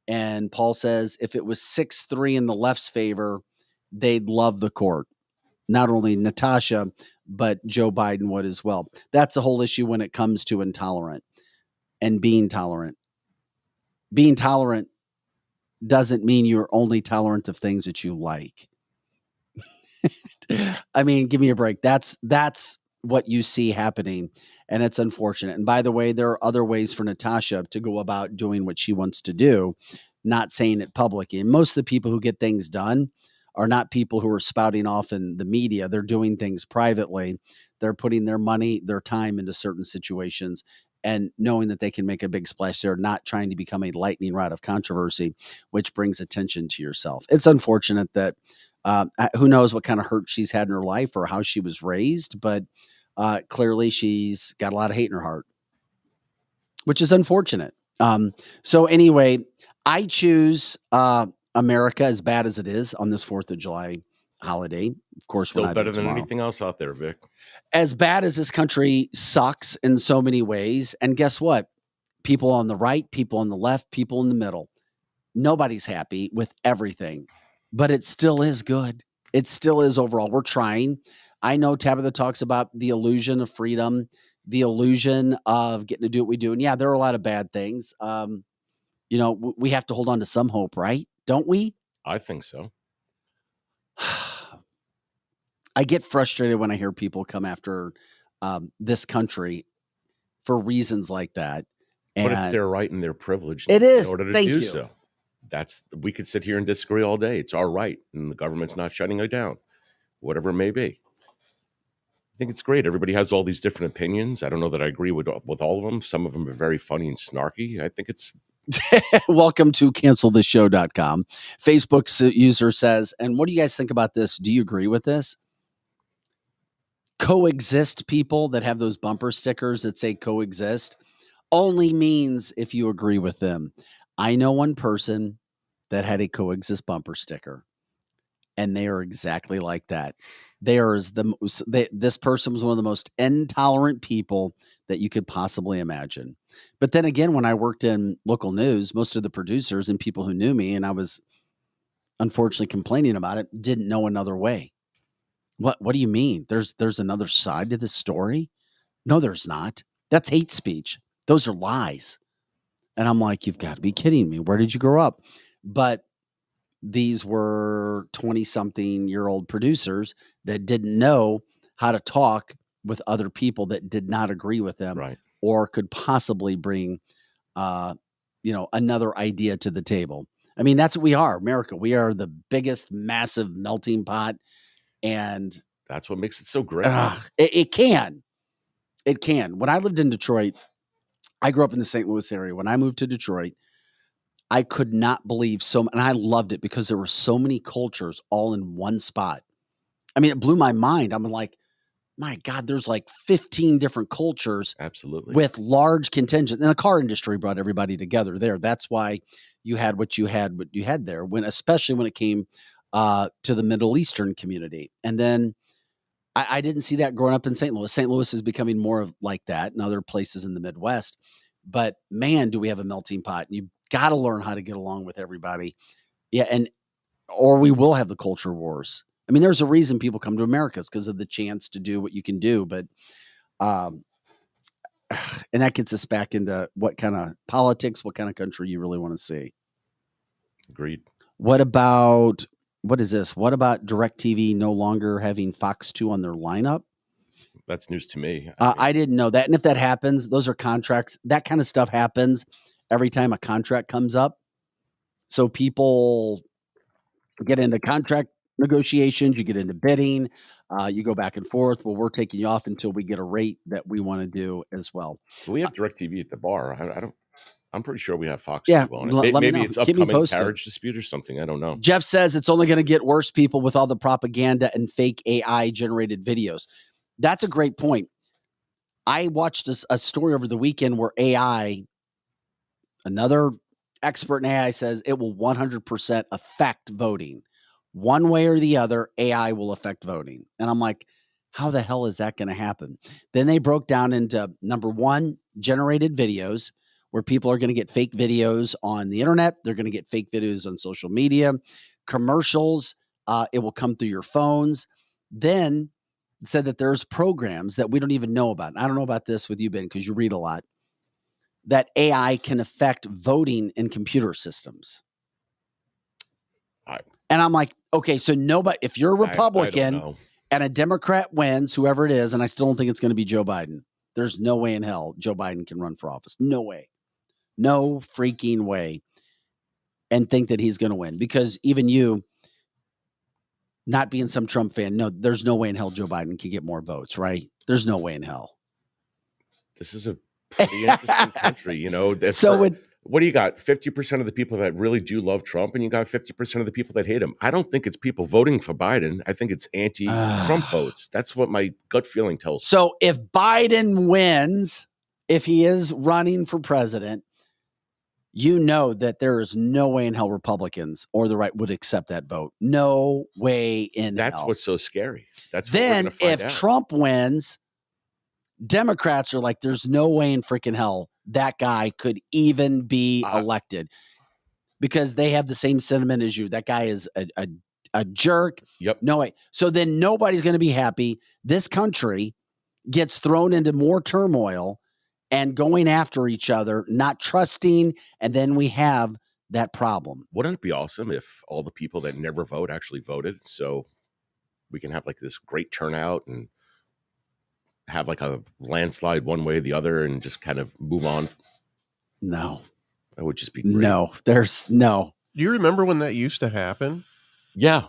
And Paul says, if it was 6-3 in the left's favor, they'd love the court. Not only Natasha, but Joe Biden would as well. That's the whole issue when it comes to intolerant and being tolerant. Being tolerant doesn't mean you're only tolerant of things that you like. I mean, give me a break. That's what you see happening, and it's unfortunate. And by the way, there are other ways for Natasha to go about doing what she wants to do, not saying it publicly. And most of the people who get things done are not people who are spouting off in the media. They're doing things privately. They're putting their money, their time into certain situations, and knowing that they can make a big splash. They're not trying to become a lightning rod of controversy, which brings attention to yourself. It's unfortunate that who knows what kind of hurt she's had in her life or how she was raised, but clearly she's got a lot of hate in her heart, which is unfortunate. So anyway, I choose America, as bad as it is on this 4th of July holiday. Of course, still better than anything else out there, Vic. As bad as this country sucks in so many ways. And guess what? People on the right, people on the left, people in the middle. Nobody's happy with everything, but it still is good. It still is overall. We're trying. I know Tabitha talks about the illusion of freedom, the illusion of getting to do what we do. And yeah, there are a lot of bad things. We have to hold on to some hope, right? Don't we? I think so. I get frustrated when I hear people come after this country for reasons like that. But it's their right and their privilege. It is. In order to Thank do you. so. We could sit here and disagree all day. It's our right, and the government's not shutting it down, whatever it may be. I think it's great. Everybody has all these different opinions. I don't know that I agree with all of them. Some of them are very funny and snarky. I think it's Welcome to cancelthisshow.com. Facebook's user says, and what do you guys think about this? Do you agree with this? Coexist people that have those bumper stickers that say coexist only means if you agree with them. I know one person that had a coexist bumper sticker, and they are exactly like that. This person was one of the most intolerant people that you could possibly imagine. But then again, when I worked in local news, most of the producers and people who knew me, and I was unfortunately complaining about it, didn't know another way. What do you mean? There's another side to this story? No, there's not. That's hate speech. Those are lies. And I'm like, you've got to be kidding me. Where did you grow up? But these were 20-something-year-old producers that didn't know how to talk with other people that did not agree with them, Right. or could possibly bring, another idea to the table. I mean, that's what we are, America. We are the biggest, massive melting pot, and That's what makes it so great. it can. When I lived in Detroit, I grew up in the St. Louis area. When I moved to Detroit, I could not believe and I loved it because there were so many cultures all in one spot. I mean, it blew my mind. I'm like, my God, there's like 15 different cultures. Absolutely. With large contingent. And the car industry brought everybody together there. That's why you had what you had there, especially when it came to the Middle Eastern community. And then I didn't see that growing up in St. Louis. St. Louis is becoming more of like that in other places in the Midwest. But man, do we have a melting pot. And you got to learn how to get along with everybody. Yeah, or we will have the culture wars. I mean, there's a reason people come to America, because of the chance to do what you can do. But, and that gets us back into what kind of politics, what kind of country you really want to see. Agreed. What is this? What about DirecTV no longer having Fox 2 on their lineup? That's news to me. I didn't know that. And if that happens, those are contracts. That kind of stuff happens every time a contract comes up. So people get into contract negotiations, you get into bidding, you go back and forth. Well, we're taking you off until we get a rate that we want to do as well. We have DirecTV at the bar. I'm pretty sure we have Fox Yeah, 2 on it. let me Maybe know. it's Keep me upcoming posted. carriage dispute or something. I don't know. Jeff says it's only going to get worse, people, with all the propaganda and fake AI generated videos. That's a great point. I watched a story over the weekend where another expert in AI says it will 100% affect voting. One way or the other, AI will affect voting. And I'm like, how the hell is that going to happen? Then they broke down into, number one, generated videos, where people are going to get fake videos on the internet. They're going to get fake videos on social media, commercials. It will come through your phones. Then it said that there's programs that we don't even know about. And I don't know about this with you, Ben, because you read a lot, that AI can affect voting in computer systems. And I'm like, okay, so nobody, if you're a Republican and a Democrat wins, whoever it is, and I still don't think it's going to be Joe Biden, there's no way in hell Joe Biden can run for office. No way. No freaking way. And think that he's going to win, because even you, not being some Trump fan, no, there's no way in hell Joe Biden can get more votes, right? There's no way in hell. This is a pretty interesting country, you know. What do you got? 50% of the people that really do love Trump, and you got 50% of the people that hate him. I don't think it's people voting for Biden. I think it's anti-Trump votes. That's what my gut feeling tells me. So if Biden wins, if he is running for president, you know that there is no way in hell Republicans or the right would accept that vote. No way in hell. That's what's so scary. That's then what we're gonna find out. Trump wins, Democrats are like, there's no way in freaking hell that guy could even be elected, because they have the same sentiment as you. That guy is a jerk. Yep. No way. So then nobody's going to be happy. This country gets thrown into more turmoil and going after each other, not trusting. And then we have that problem. Wouldn't it be awesome if all the people that never vote actually voted? So we can have like this great turnout and have like a landslide one way or the other and just kind of move on. No, that would just be great. No, there's no. Do you remember when that used to happen? Yeah.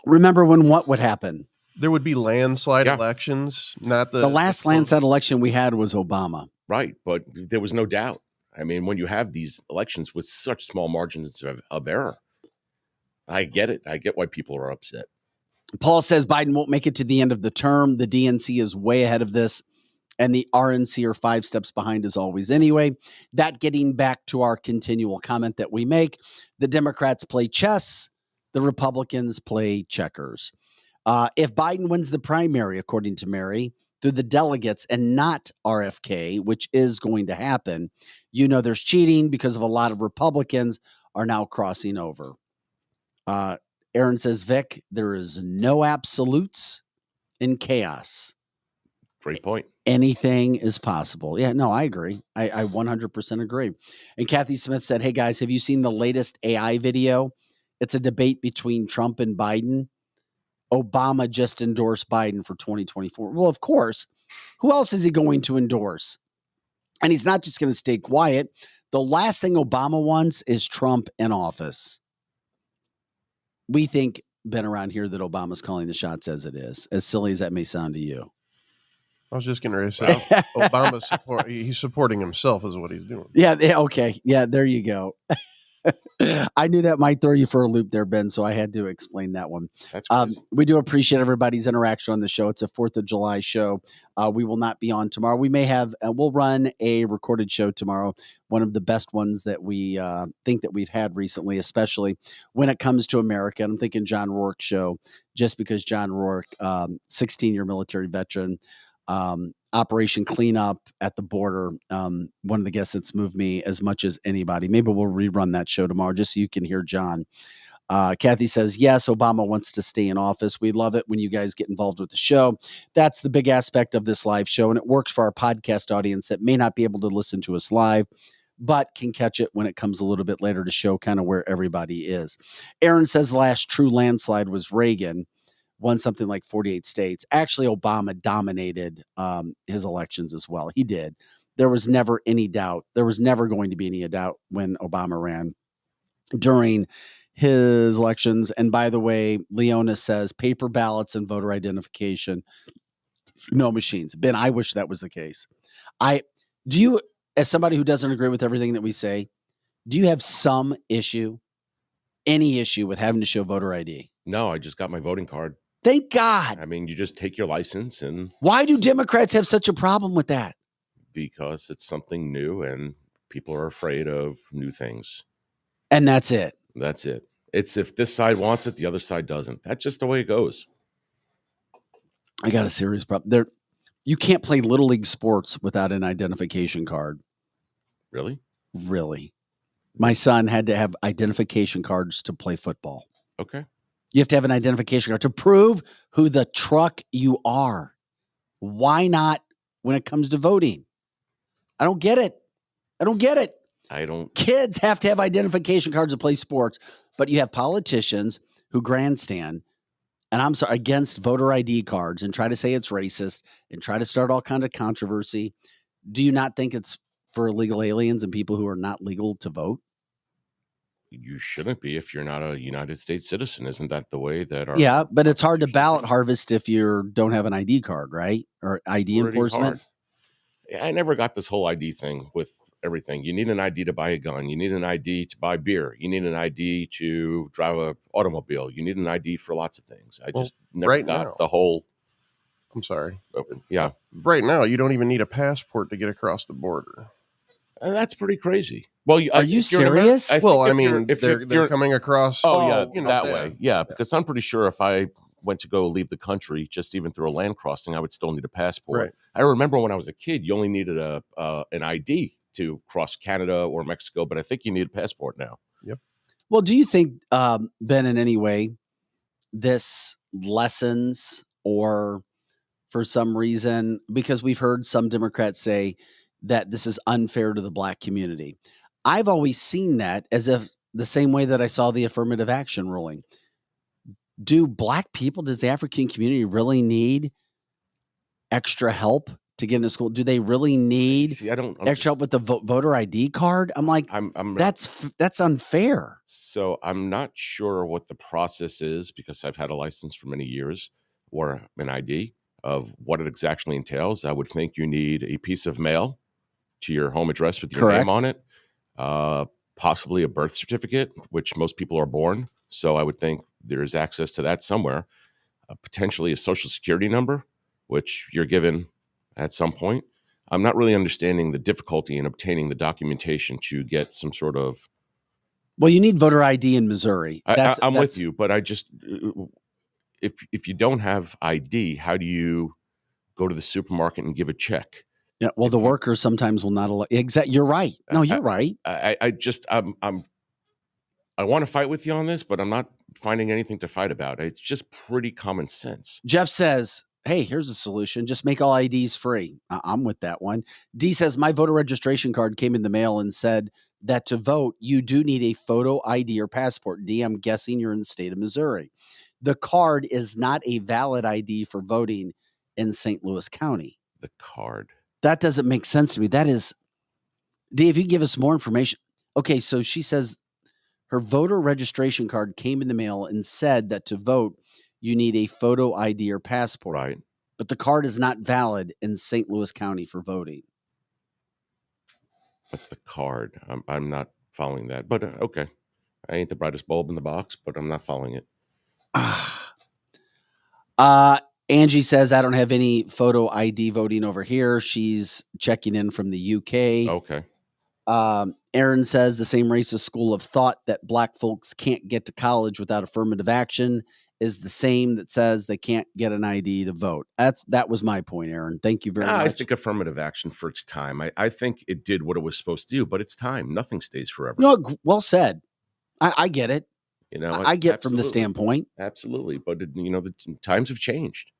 Remember when what would happen? There would be landslide elections. Not the last landslide election we had was Obama. Right. But there was no doubt. I mean, when you have these elections with such small margins of error, I get it. I get why people are upset. Paul says Biden won't make it to the end of the term. The DNC is way ahead of this. And the RNC are 5 steps behind as always anyway. That getting back to our continual comment that we make, the Democrats play chess, the Republicans play checkers. If Biden wins the primary, according to Mary, through the delegates and not RFK, which is going to happen, there's cheating because of a lot of Republicans are now crossing over. Aaron says, Vic, there is no absolutes in chaos. Great point. Anything is possible. Yeah, no, I agree. I 100% agree. And Kathy Smith said, hey, guys, have you seen the latest AI video? It's a debate between Trump and Biden. Obama just endorsed Biden for 2024. Well, of course. Who else is he going to endorse? And he's not just going to stay quiet. The last thing Obama wants is Trump in office. We think, been around here, that Obama's calling the shots as it is, as silly as that may sound to you. I was just going to say, Obama's he's supporting himself is what he's doing. Yeah. Okay. Yeah. There you go. I knew that might throw you for a loop there, Ben, so I had to explain that one. That's crazy. We do appreciate everybody's interaction on the show. It's a 4th of July show. We will not be on tomorrow. We may have, we'll run a recorded show tomorrow, one of the best ones that we think that we've had recently, especially when it comes to America. And I'm thinking John Rourke show, just because John Rourke, 16-year military veteran, Operation Cleanup at the border. One of the guests that's moved me as much as anybody. Maybe we'll rerun that show tomorrow just so you can hear John. Kathy says, yes, Obama wants to stay in office. We love it when you guys get involved with the show. That's the big aspect of this live show, and it works for our podcast audience that may not be able to listen to us live, but can catch it when it comes a little bit later to show kind of where everybody is. Aaron says the last true landslide was Reagan. Won something like 48 states. Actually, Obama dominated his elections as well. He did. There was never any doubt. There was never going to be any doubt when Obama ran during his elections. And by the way, Leona says paper ballots and voter identification, no machines. Ben, I wish that was the case. Do you, as somebody who doesn't agree with everything that we say, do you have some issue, any issue with having to show voter ID? No, I just got my voting card. Thank God. I mean, you just take your license and... Why do Democrats have such a problem with that? Because it's something new and people are afraid of new things. And that's it. That's it. It's if this side wants it, the other side doesn't. That's just the way it goes. I got a serious problem. You can't play Little League sports without an identification card. Really? Really. My son had to have identification cards to play football. Okay. You have to have an identification card to prove who the truck you are. Why not when it comes to voting? I don't get it. Kids have to have identification cards to play sports, but you have politicians who grandstand, and I'm sorry, against voter ID cards and try to say it's racist and try to start all kind of controversy. Do you not think it's for illegal aliens and people who are not legal to vote? You shouldn't be if you're not a United States citizen. Isn't that the way that our... Yeah, but it's hard to ballot harvest if you don't have an ID card, right? Or ID enforcement. I never got this whole ID thing with everything. You need an ID to buy a gun. You need an ID to buy beer. You need an ID to drive an automobile. You need an ID for lots of things. I just never got the whole... I'm sorry. Yeah. Right now, you don't even need a passport to get across the border. And that's pretty crazy. Well, are you serious? Well, I mean, if they're coming across. Oh, yeah, that way. Yeah, because I'm pretty sure if I went to go leave the country, just even through a land crossing, I would still need a passport. Right. I remember when I was a kid, you only needed an ID to cross Canada or Mexico, but I think you need a passport now. Yep. Well, do you think, Ben, in any way, this lessens or for some reason, because we've heard some Democrats say that this is unfair to the Black community. I've always seen that as if the same way that I saw the affirmative action ruling. Do Black people, does the African community really need extra help to get into school? Do they really need extra help with the voter ID card? I'm like, that's unfair. So I'm not sure what the process is because I've had a license for many years or an ID of what it exactly entails. I would think you need a piece of mail to your home address with your name on it, possibly a birth certificate, which most people are born. So I would think there's access to that somewhere, potentially a social security number, which you're given at some point. I'm not really understanding the difficulty in obtaining the documentation to get some sort of. Well, you need voter ID in Missouri. I'm with you, but I just, if you don't have ID, how do you go to the supermarket and give a check? Yeah, well, the workers sometimes will not allow. Exactly, you're right. No, you're right. I want to fight with you on this, but I'm not finding anything to fight about. It's just pretty common sense. Jeff says, hey, here's a solution. Just make all IDs free. I'm with that one. D says, my voter registration card came in the mail and said that to vote, you do need a photo ID or passport. D, I'm guessing you're in the state of Missouri. The card is not a valid ID for voting in St. Louis County. The card. That doesn't make sense to me. That is, D, if you give us more information. Okay, so she says her voter registration card came in the mail and said that to vote, you need a photo ID or passport. Right. But the card is not valid in St. Louis County for voting. But the card, I'm not following that. But okay, I ain't the brightest bulb in the box, but I'm not following it. Angie says, I don't have any photo ID voting over here. She's checking in from the UK. Okay. Aaron says the same racist school of thought that black folks can't get to college without affirmative action is the same that says they can't get an ID to vote. That was my point, Aaron. Thank you very much. I think affirmative action for its time. I think it did what it was supposed to do, but it's time. Nothing stays forever. No, well said. I get it. You know, I get from the standpoint. Absolutely. But, the times have changed.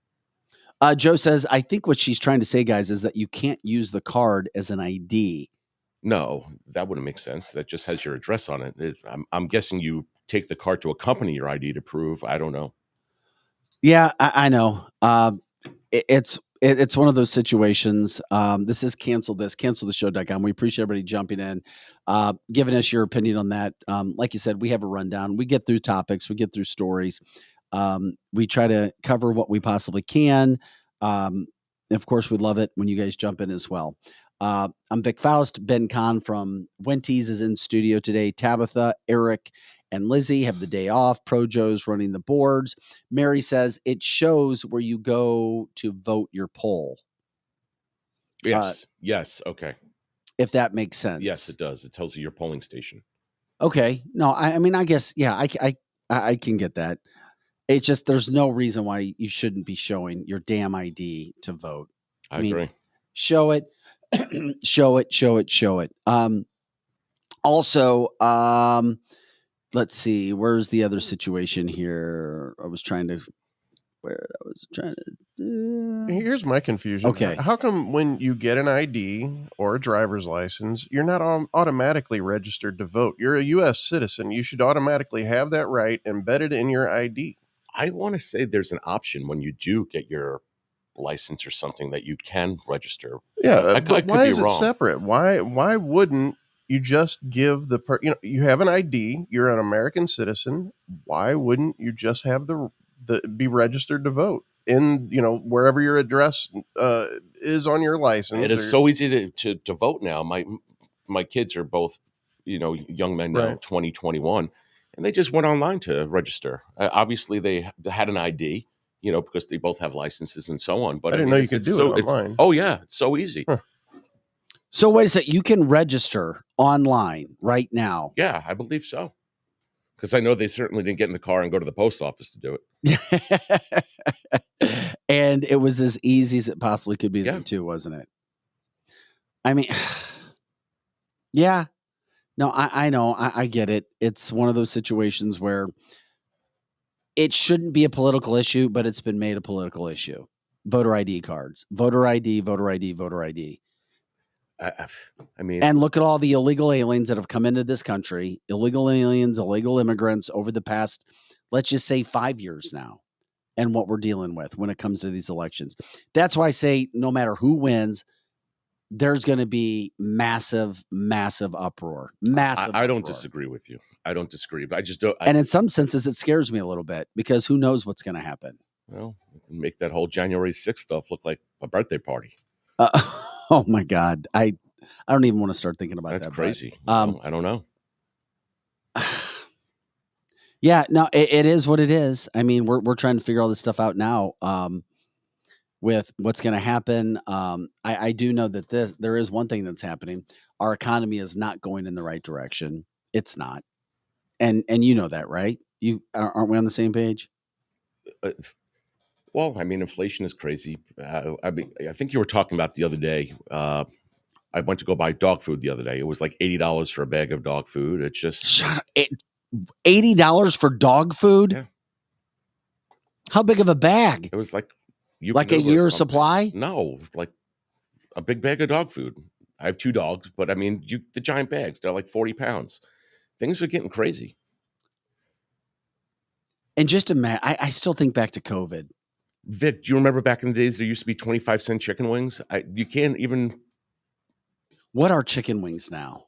Joe says, I think what she's trying to say, guys, is that you can't use the card as an ID. No, that wouldn't make sense. That just has your address on it. I'm guessing you take the card to accompany your ID to prove. I don't know. Yeah, I know. It's one of those situations. This is canceltheshow.com. We appreciate everybody jumping in, giving us your opinion on that. Like you said, we have a rundown. We get through topics. We get through stories. We try to cover what we possibly can. Of course, we'd love it when you guys jump in as well. I'm Vic Faust. Ben Kahn from Wenty's is in studio today. Tabitha, Eric, and Lizzie have the day off. Pro Joe's running the boards. Mary says it shows where you go to vote your poll. Yes. Yes. Okay. If that makes sense. Yes, it does. It tells you your polling station. Okay. No, I mean, I guess, yeah, I can get that. It's just, there's no reason why you shouldn't be showing your damn ID to vote. I agree. Show it, show it. Also, let's see, where's the other situation here? Here's my confusion. Okay. How come when you get an ID or a driver's license, you're not automatically registered to vote? You're a U.S. citizen. You should automatically have that right embedded in your ID. I want to say there's an option when you do get your license or something that you can register. Yeah, but why is it separate? Why wouldn't you just give you have an ID, you're an American citizen, why wouldn't you just have the be registered to vote in, wherever your address is on your license? It is so easy to vote now. My kids are both, young men now, Right. 20, 21, and they just went online to register. Obviously they had an ID, because they both have licenses and so on. But I didn't know you could do it online. Oh yeah, it's so easy. Huh. So wait a second, you can register online right now. Yeah, I believe so. Because I know they certainly didn't get in the car and go to the post office to do it. And it was as easy as it possibly could be then too, wasn't it? I mean, yeah. No, I know. I get it. It's one of those situations where it shouldn't be a political issue, but it's been made a political issue. Voter ID cards. Voter ID, voter ID, voter ID. I mean, and look at all the illegal aliens that have come into this country, illegal aliens, illegal immigrants over the past, let's just say 5 years now, and what we're dealing with when it comes to these elections. That's why I say no matter who wins, there's going to be massive, massive uproar. Massive. I don't uproar. disagree with you. I don't disagree, but I just don't. And in some senses, it scares me a little bit because who knows what's going to happen. Well, make that whole January 6th stuff look like a birthday party. Oh my God. I don't even want to start thinking about that. That's crazy. But, I don't know. Yeah, no, it is what it is. I mean, we're trying to figure all this stuff out now. with what's going to happen. I do know that there is one thing that's happening. Our economy is not going in the right direction. It's not. And you know that, right? Aren't we on the same page? Well, I mean, inflation is crazy. I think you were talking about the other day. I went to go buy dog food the other day. It was like $80 for a bag of dog food. It's just Shut up. $80 for dog food? Yeah. How big of a bag? It was like a year's supply? No, like a big bag of dog food. I have 2 dogs, but I mean, the giant bags, they're like 40 pounds. Things are getting crazy. And just imagine, I still think back to COVID. Vic, do you remember back in the days there used to be 25-cent chicken wings? You can't even. What are chicken wings now?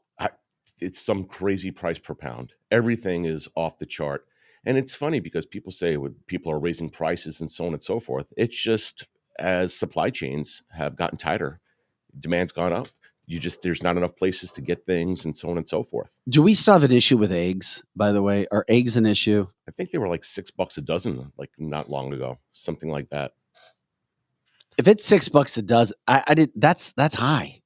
It's some crazy price per pound. Everything is off the chart. And it's funny because people say people are raising prices and so on and so forth. It's just as supply chains have gotten tighter, demand's gone up. There's not enough places to get things and so on and so forth. Do we still have an issue with eggs, by the way? Are eggs an issue? I think they were like $6 a dozen, like not long ago, something like that. If it's $6 a dozen, that's high.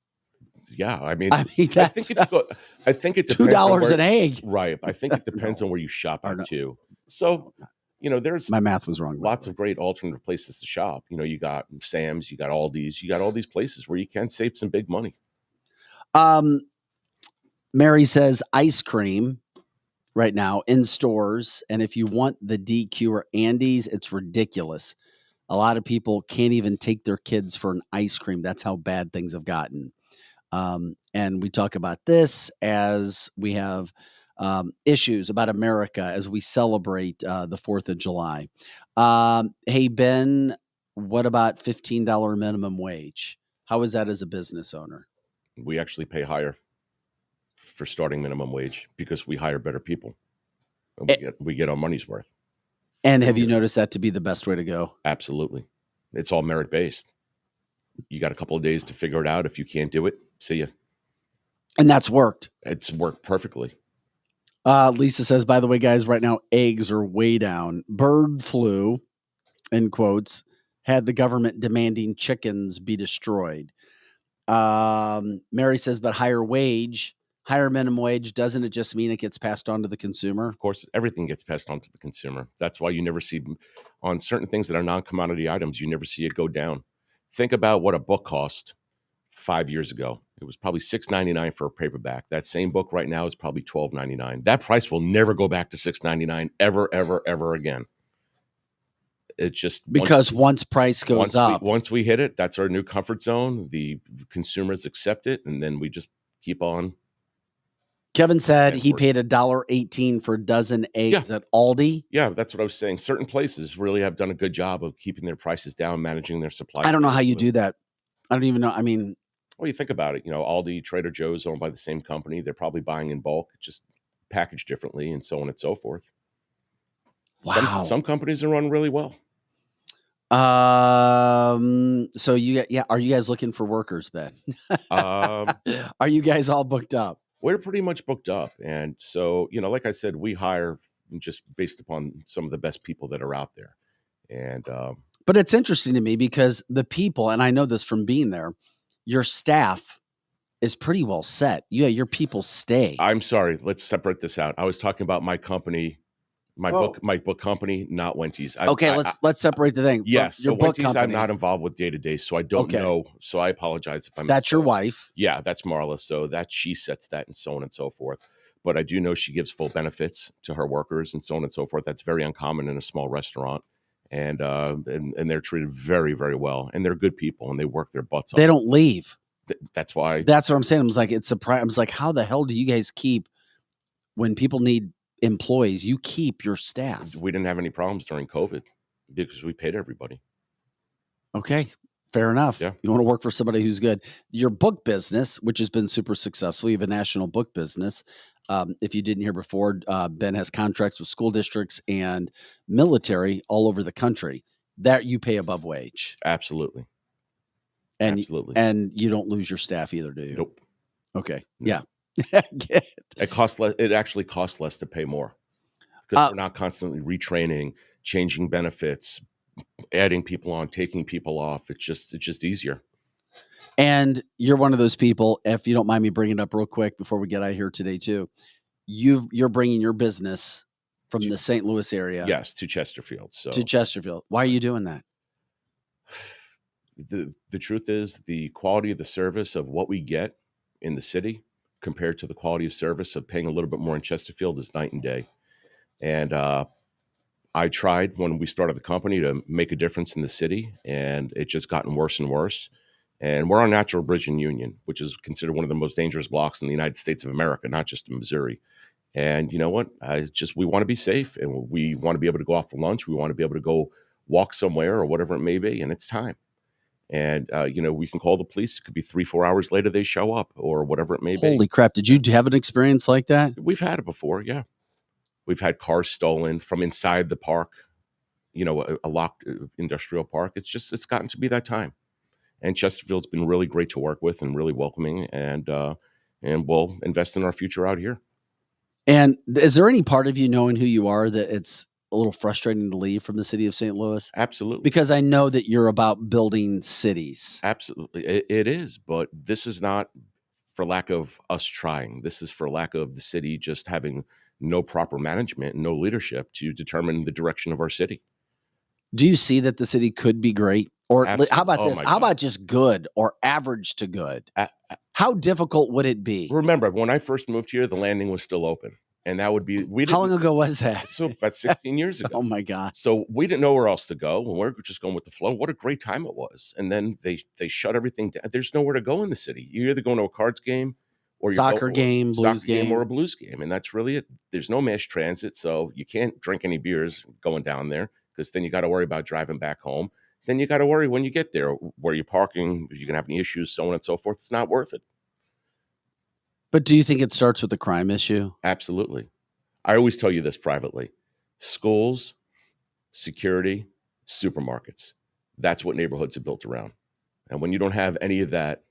Yeah, I mean, that's, I think it depends. $2 an egg, right? I think it depends on where you shop at too. So, there's my math was wrong. Lots of great alternative places to shop. You got Sam's, you got Aldi's, you got all these places where you can save some big money. Mary says ice cream right now in stores, and if you want the DQ or Andy's, it's ridiculous. A lot of people can't even take their kids for an ice cream. That's how bad things have gotten. And we talk about this as we have issues about America as we celebrate the 4th of July. Hey, Ben, what about $15 minimum wage? How is that as a business owner? We actually pay higher for starting minimum wage because we hire better people. And we get our money's worth. And have you noticed that to be the best way to go? Absolutely. It's all merit-based. You got a couple of days to figure it out. If you can't do it, see ya. And that's worked. It's worked perfectly. Lisa says, by the way, guys, right now, eggs are way down. Bird flu, in quotes, had the government demanding chickens be destroyed. Mary says, but higher minimum wage, doesn't it just mean it gets passed on to the consumer? Of course, everything gets passed on to the consumer. That's why you never see on certain things that are non-commodity items, you never see it go down. Think about what a book cost 5 years ago. It was probably $6.99 for a paperback. That same book right now is probably $12.99. That price will never go back to $6.99 ever, ever, ever again. It's just because once price goes up, once we hit it, that's our new comfort zone. The consumers accept it, and then we just keep on. Kevin said he paid $1.18 for a dozen eggs at Aldi. Yeah, that's what I was saying. Certain places really have done a good job of keeping their prices down, managing their supply. I don't know how you do that. I don't even know. I mean, well, you think about it. Aldi, Trader Joe's owned by the same company. They're probably buying in bulk, just packaged differently, and so on and so forth. Wow. Some companies are run really well. So are you guys looking for workers, Ben? Are you guys all booked up? We're pretty much booked up. And so, like I said, we hire just based upon some of the best people that are out there. And, but it's interesting to me because the people, and I know this from being there, your staff is pretty well set. Yeah. Your people stay. I'm sorry. Let's separate this out. I was talking about my company. My book company, not Wendy's. Let's separate the thing. Yes, your so book Wendy's, company. I'm not involved with day to day, so I don't know. So I apologize if I'm. That's your wife. Yeah, that's Marla. So she sets that and so on and so forth. But I do know she gives full benefits to her workers and so on and so forth. That's very uncommon in a small restaurant, and they're treated very, very well, and they're good people, and they work their butts off. They don't leave. That's why. That's what I'm saying. I was like, it's surprising. I was like, how the hell do you guys keep when people need employees? You keep your staff. We didn't have any problems during COVID because we paid everybody. Okay, fair enough. Yeah. You want to work for somebody who's good. Your book business, which has been super successful, you have a national book business. If you didn't hear before, Ben has contracts with school districts and military all over the country that you pay above wage. Absolutely. Absolutely. And you don't lose your staff either, do you? Nope. Okay. Yeah. It costs less. It actually costs less to pay more because we're not constantly retraining, changing benefits, adding people on, taking people off. It's just easier. And you're one of those people, if you don't mind me bringing it up real quick before we get out of here today too, you're bringing your business from the St. Louis area. Yes, to Chesterfield. To Chesterfield. Why are you doing that? The truth is the quality of the service of what we get in the city compared to the quality of service of paying a little bit more in Chesterfield is night and day. And I tried when we started the company to make a difference in the city, and it just gotten worse and worse. And we're on Natural Bridge in Union, which is considered one of the most dangerous blocks in the United States of America, not just in Missouri. And you know what? We want to be safe, and we want to be able to go off for lunch. We want to be able to go walk somewhere or whatever it may be, and it's time. And, we can call the police. It could be 3-4 hours later they show up or whatever it may be. Holy crap. Did you have an experience like that? We've had it before, yeah. We've had cars stolen from inside the park, a locked industrial park. It's gotten to be that time. And Chesterfield's been really great to work with and really welcoming, and we'll invest in our future out here. And is there any part of you, knowing who you are, that it's a little frustrating to leave from the city of St. Louis? Absolutely. Because I know that you're about building cities. Absolutely. It is, but this is not for lack of us trying. This is for lack of the city just having no proper management, no leadership to determine the direction of our city. Do you see that the city could be great? Or Absolutely. How about this? How God. About just good or average to good? How difficult would it be? Remember, when I first moved here, the landing was still open. And that would be, how long ago was that? So about 16 years ago. Oh my God. So we didn't know where else to go. And we're just going with the flow. What a great time it was. And then they shut everything down. There's nowhere to go in the city. You're either going to a cards game or soccer game, blues game, or a blues game. And that's really it. There's no mass transit. So you can't drink any beers going down there, because then you got to worry about driving back home. Then you got to worry when you get there, where you're parking, if you're going to have any issues, so on and so forth. It's not worth it. But do you think it starts with the crime issue? Absolutely. I always tell you this privately. Schools, security, supermarkets. That's what neighborhoods are built around. And when you don't have any of that,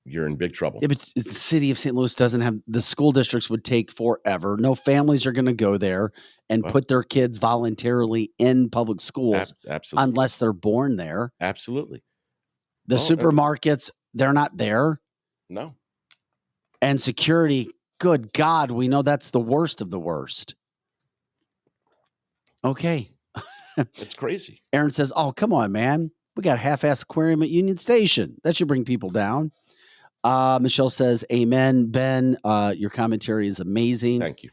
you're in big trouble. Yeah, but the city of St. Louis doesn't have, the school districts would take forever. No families are going to go there and put their kids voluntarily in public schools. Absolutely. Unless they're born there. Absolutely. The supermarkets, they're not there. No. And security, good God, we know that's the worst of the worst. Okay. It's crazy. Aaron says, oh, come on, man. We got a half-ass aquarium at Union Station. That should bring people down. Michelle says, amen. Ben, your commentary is amazing. Thank you.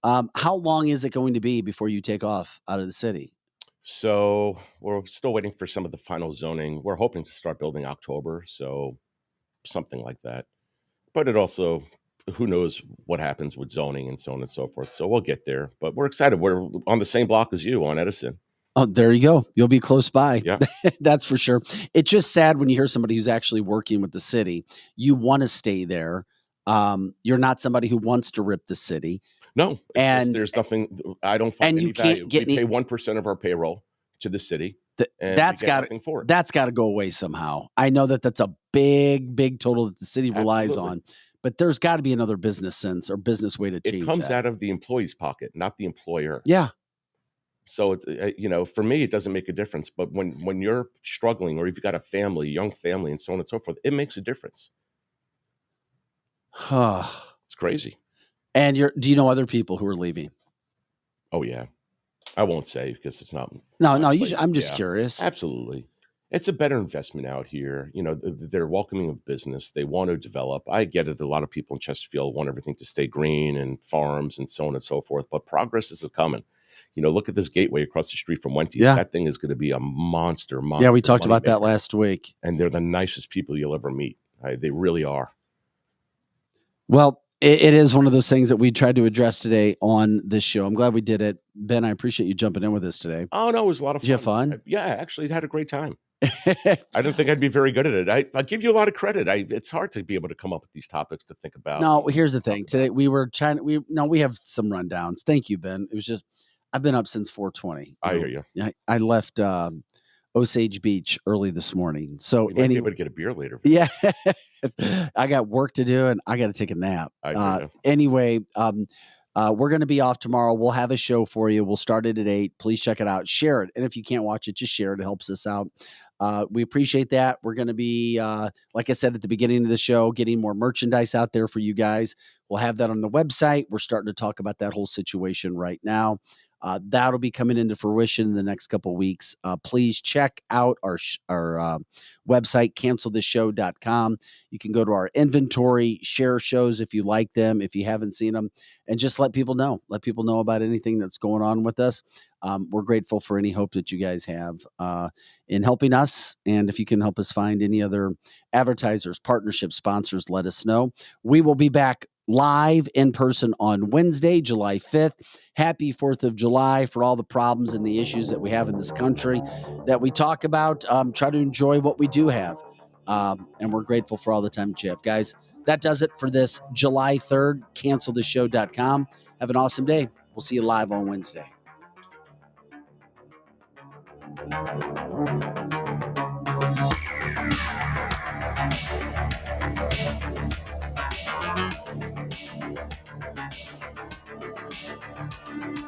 How long is it going to be before you take off out of the city? So we're still waiting for some of the final zoning. We're hoping to start building October, so something like that. But it also, who knows what happens with zoning and so on and so forth. So we'll get there. But we're excited. We're on the same block as you on Edison. Oh, there you go. You'll be close by. Yeah. That's for sure. It's just sad when you hear somebody who's actually working with the city. You want to stay there. You're not somebody who wants to rip the city. No. And there's nothing, I don't find any value. We pay 1% of our payroll to the city. That's got to go away somehow. I know that that's a big, big total that the city relies on, but there's got to be another business sense or business way to change it. Comes out of the employee's pocket, not the employer. Yeah. So, for me, it doesn't make a difference. But when you're struggling, or if you've got a family, young family, and so on and so forth, it makes a difference. It's crazy. And do you know other people who are leaving? Oh, yeah. I won't say because it's not. No. I'm just curious. Absolutely. It's a better investment out here. They're welcoming of business. They want to develop. I get it. A lot of people in Chesterfield want everything to stay green and farms and so on and so forth. But progress is coming. Look at this gateway across the street from Wenty's. Yeah. That thing is going to be a monster. Yeah, we talked about that last week. And they're the nicest people you'll ever meet. They really are. Well, it is one of those things that we tried to address today on this show. I'm glad we did it. Ben, I appreciate you jumping in with us today. Oh, no, it was a lot of fun. Did you have fun? Yeah, actually, had a great time. I didn't think I'd be very good at it. I give you a lot of credit. It's hard to be able to come up with these topics to think about. No, here's the thing. Today we were trying. We have some rundowns. Thank you, Ben. It was just I've been up since 4:20. I hear you. I left Osage Beach early this morning. So we might be able to get a beer later. Yeah, I got work to do and I got to take a nap. Anyway, We're going to be off tomorrow. We'll have a show for you. We'll start it at 8. Please check it out. Share it. And if you can't watch it, just share it. It helps us out. We appreciate that. We're going to be, like I said at the beginning of the show, getting more merchandise out there for you guys. We'll have that on the website. We're starting to talk about that whole situation right now. That'll be coming into fruition in the next couple of weeks. Please check out our website, cancelthisshow.com. You can go to our inventory, share shows if you like them, if you haven't seen them, and just let people know. Let people know about anything that's going on with us. We're grateful for any hope that you guys have in helping us. And if you can help us find any other advertisers, partnership sponsors, let us know. We will be back live in person on Wednesday, July 5th. Happy 4th of July for all the problems and the issues that we have in this country that we talk about. Try to enjoy what we do have. And we're grateful for all the time that you have. Guys, that does it for this July 3rd, cancelthisshow.com. Have an awesome day. We'll see you live on Wednesday.